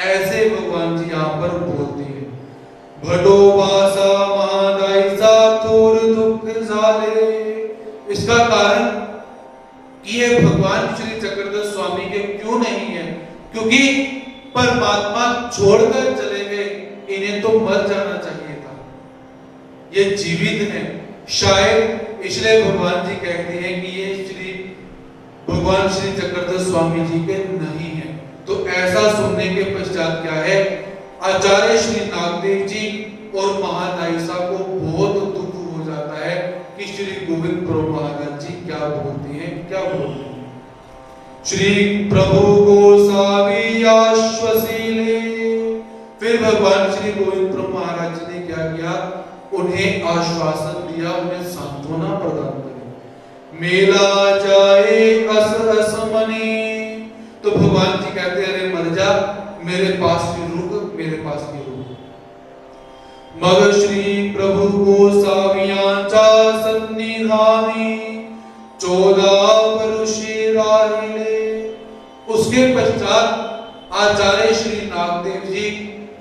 ऐसे भगवान जी यहाँ पर बोलते हैं। भटो बासा महादाई सा थोर दुख झाले। इसका कारण कि ये भगवान श्री चक्रधर स्वामी के क्यों नहीं है, क्योंकि परमात्मा छोड़कर चले गए, इन्हें तो मर जाना चाहिए था, ये जीवित हैं, शायद इसलिए भगवान जी कहते हैं कि ये श्री भगवान श्री चक्रधर स्वामी जी के नहीं है। तो ऐसा सुनने के पश्चात क्या है, आचार्य श्री नागदेव जी और महादाई साहब को बहुत दुख हो जाता है कि श्री गोविंद प्रभु महाराज जी क्या बोलते हैं, क्या बोलते हैं। श्री प्रभु गोसावी आश्वसीले। फिर भगवान श्री गोविंद प्रभु महाराज जी ने क्या किया, उन्हें आश्वासन दिया, उन्हें सांत्वना प्रदान करी। मेला जाए अस असमनी। तो भगवान जी कहते हैं, अरे मर जा, मेरे पास भी रुक, मेरे पास भी रुक। मग श्री प्रभु गोसावियांचा सन्निधानी 14 वर्षे राहिले। उसके पश्चात आचार्य श्री नागदेव जी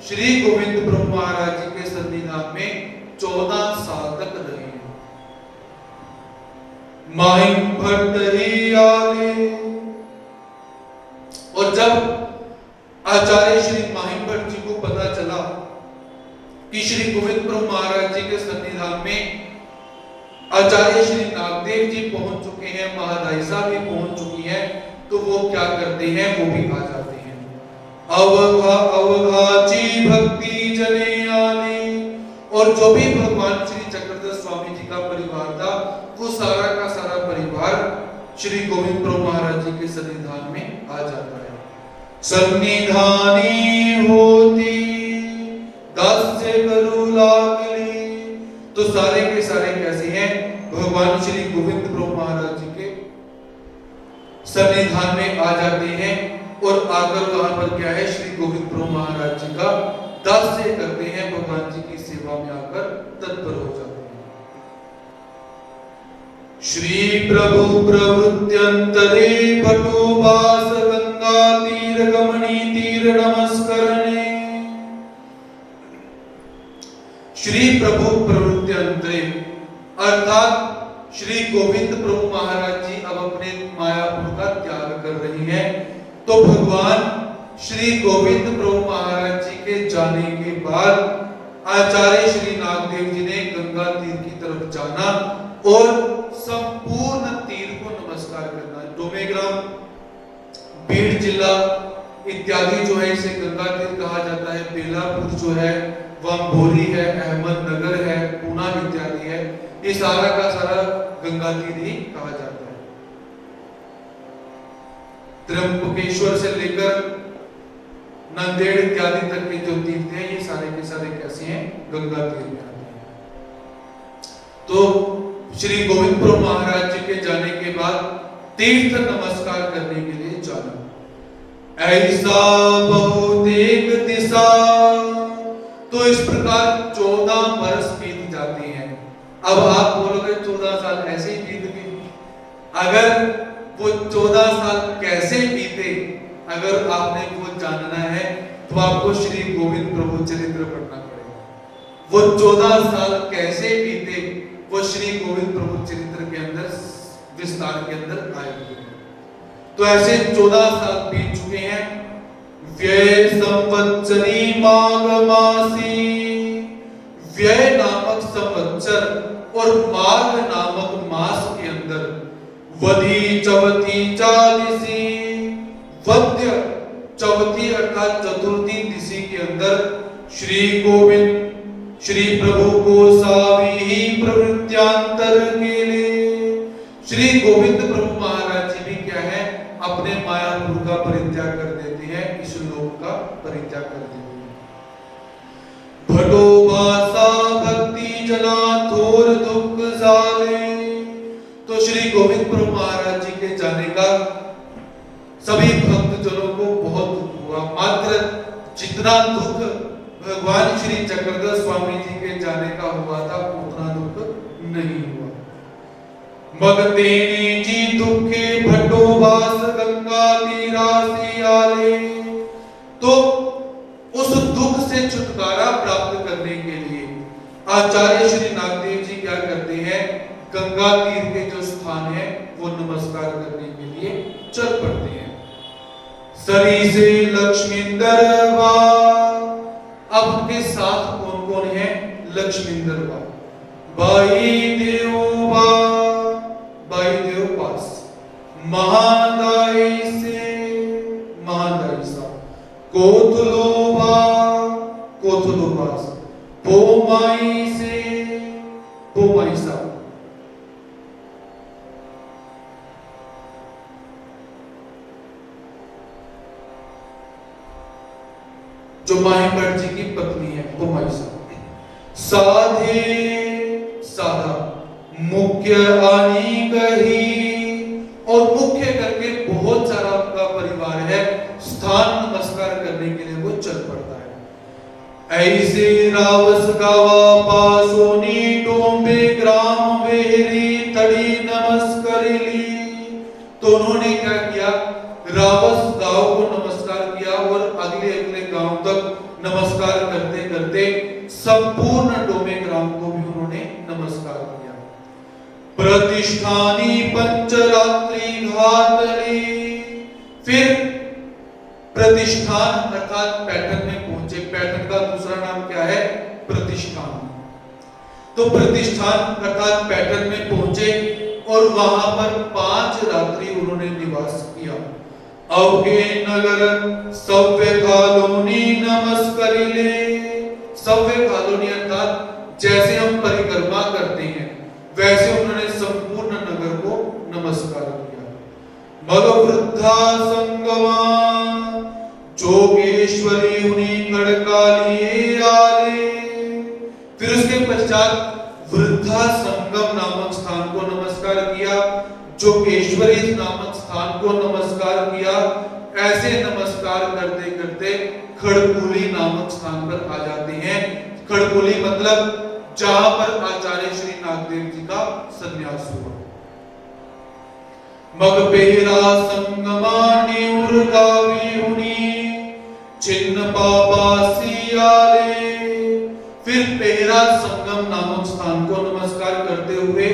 श्री गोविंद प्रभु महाराज जी के सन्निधान में 14 साल तक रहे। माहिम भट्टरी आले। और जब आचार्य श्री माहिम भट्ट जी को पता चला कि श्री गोविंद प्रभु महाराज जी के सन्निधान में आचार्य श्री नागदेव जी पहुंच चुके हैं, महादाई साहब भी पहुंच चुकी हैं, तो वो क्या करते हैं, वो भी आ जाते हैं। अवघाची भक्ति जने आने। और जो भी भगवान श्री चक्रधर स्वामी जी का परिवार था, वो सारा का सारा परिवार श्री गोविंद प्रभु महाराज जी के सन्निधान में आ जाता है। सन्निधानी होती 10 से करू लागली। तो सारे के सारे कैसे हैं, भगवान श्री गोविंद प्रभु महाराज जी के सन्निधान में आ जाते हैं और आकर वहां पर क्या है, श्री गोविंद प्रभु महाराज जी का दास्य करते हैं, भगवान जी की सेवा में आकर तत्पर हो जाते हैं। श्री प्रभु प्रवृत्त्यंतरे भटो वास गंगा तीर गमनी तीर नमस्करणे। श्री प्रभु प्रवृत्त्यंतरे अर्थात श्री गोविंद प्रभु महाराज जी अब अपने मायापुर का त्याग कर रही हैं, तो भगवान श्री गोविंद प्रभु महाराज जी के जाने के बाद आचार्य श्री नागदेव जी ने गंगा तीर की तरफ जाना और संपूर्ण तीर को नमस्कार करना। डोमेग्राम, बीड़ जिला इत्यादि जो है इसे गंगा तीर कहा जाता है। बेलापुर जो है, वंभोली है, अहमदनगर है, पूना इत्यादि है, ये सारा का सारा गंगा तीर ही कहा जाता है। त्र्यंबकेश्वर से लेकर नांदेड़ इत्यादि तक के जो तीर्थ हैं, ये सारे के सारे कैसे हैं, गंगा तीर में आते हैं। तो श्री गोविंद प्रभु महाराज जी के जाने के बाद तीर्थ नमस्कार करने के लिए चला। ऐसा बहुत एक दिशा। तो इस प्रकार 14 वर्ष बीत जाते हैं। अब आप बोलोगे 14 साल ऐसे ही बीत गए। अगर वो 14 साल कैसे बीते, अगर आपने वो जानना है तो आपको श्री गोविंद प्रभु चरित्र पढ़ना पड़ेगा। वो 14 साल कैसे बीते, वो श्री गोविंद प्रभु चरित्र के अंदर विस्तार के अंदर आए हुए हैं। तो ऐसे 14 साल बीत चुके हैं। व्यय संवत्सरी माघ मासी। व्यय नामक संवत्सर और माघ नामक मास के अंदर वधी चवथी चालीसी। वध्य चौथी अर्थात चतुर्थी तिथि के अंदर श्री गोविंद श्री प्रभु गोसावी प्रवृत्यांतर के लिए श्री गोविंद प्रभु महाराज जी भी क्या है, अपने मायापुर का परित्याग कर देते हैं इस का परित्याग कर देते हैं। भटो भाषा भक्ति जना थोर दुख जाले। तो श्री गोविंद प्रभु महाराज जी के जाने का सभी भक्त जनों को बहुत दुख हुआ, मात्र जितना दुख भगवान श्री चक्रधर स्वामी जी के जाने का हुआ था उतना दुख नहीं हुआ। मगतेने जी दुखे भटो वास गंगा तीरासी आले। तो उस दुख से छुटकारा प्राप्त करने के लिए आचार्य श्री नागदेव जी क्या करते हैं, गंगा तीर के जो स्थान है वो नमस्कार करने के लिए चल पड़ते हैं। सरी से लक्ष्मींदर वा। अब उनके साथ कौन कौन है? लक्ष्मींदर वा, बाई देव वा, बाई देव पास, महादाई से महादाई सा, कोथलो वा, कोथलो पास, पोमाई से पोमाई सा। जो माहिमठ जी की पत्नी है वो माइसा। साधे साधा, मुख्य आनी कही। और मुख्य करके बहुत सारा आपका परिवार है, स्थान नमस्कार करने के लिए वो चल पड़ता है। ऐसे रावस गावा पासोनी डोंबे ग्राम वेहरी तड़ी नमस्करिली। तो उन्होंने क्या किया, रावस गांव को नमस्कार किया और अगले अगले गांव तक नमस्कार करते करते संपूर्ण डोमे ग्राम को भी उन्होंने नमस्कार किया। प्रतिष्ठानी पंचरात्रि घातली। फिर प्रतिष्ठान अर्थात पैठन में पहुंचे। पैठन का दूसरा नाम क्या है? प्रतिष्ठान। तो प्रतिष्ठान अर्थात पैठन में पहुंचे और वहां पर 5 रात्रि उन्होंने निवास किया। अवगे नगर सव्य कॉलोनी नमस्करिले। सव्य कॉलोनी अर्थात जैसे हम परिक्रमा करते हैं वैसे उन्होंने संपूर्ण नगर को नमस्कार किया। मग वृद्धा संगमा, जोगेश्वरी उन्हीं खड़काली आले। फिर उसके पश्चात वृद्धा संगम नामक स्थान को नमस्कार किया, जोगेश्वरी नामक स्थान को नमस्कार किया। ऐसे नमस्कार करते करते खड़कुली नामक स्थान पर आ जाते हैं। खड़कुली मतलब जहां पर आचार्य श्री नागदेव जी का संन्यास हुआ। मग पेरा संगमा नेउर गावी हुनी चिन्ह पापासी आले। फिर पेरा संगम नामक स्थान को नमस्कार करते हुए,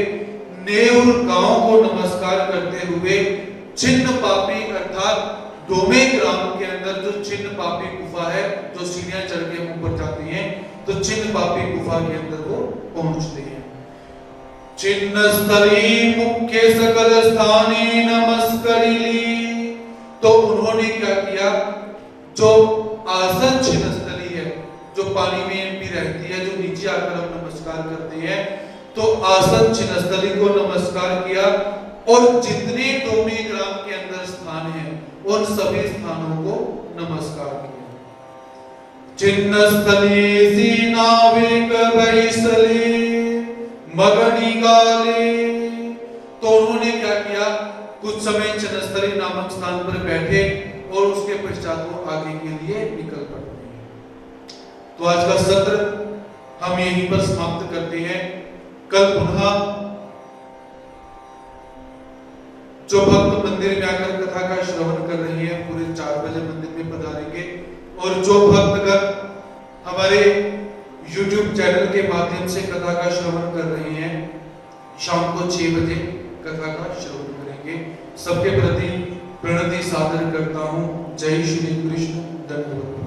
नेउर गांव को नमस्कार करते हुए, चिन्ह पापी अर्थात डोमे ग्राम के अंदर जो चिन्ह पापी गुफा है, जो सीढ़ियां चढ़ के ऊपर जाती हैं, तो चिन्ह पापी गुफा के अंदर वो पहुंचते हैं। चिन्ह स्थली मुख्य सकल स्थाने नमस्करिली। तो उन्होंने क्या किया, जो आसन चिन्ह स्थली है, जो पानी में भी रहती है, जो नीचे आकर हम नमस्कार करते हैं, तो आसन चिन्ह स्थली को नमस्कार किया और जितने डोमे ग्राम के अंदर स्थान है उन सभी स्थानों को नमस्कार किया। चिन्ह स्थली सी नाविक बैसले मगनी गाले। तो उन्होंने क्या किया, कुछ समय चिन्ह स्थली नामक स्थान पर बैठे और उसके पश्चात वो आगे के लिए निकल पड़ते हैं। तो आज का सत्र हम यहीं पर समाप्त करते हैं। कल पुनः जो भक्त मंदिर में आकर कथा का श्रवण कर रही है पूरे 4 बजे मंदिर में पधारेंगे, और जो भक्तगण हमारे YouTube चैनल के माध्यम से कथा का श्रवण कर रहे हैं शाम को 6 बजे कथा का श्रवण करेंगे। सबके प्रति प्रणति सादर करता हूँ। जय श्री कृष्ण। धन्यवाद।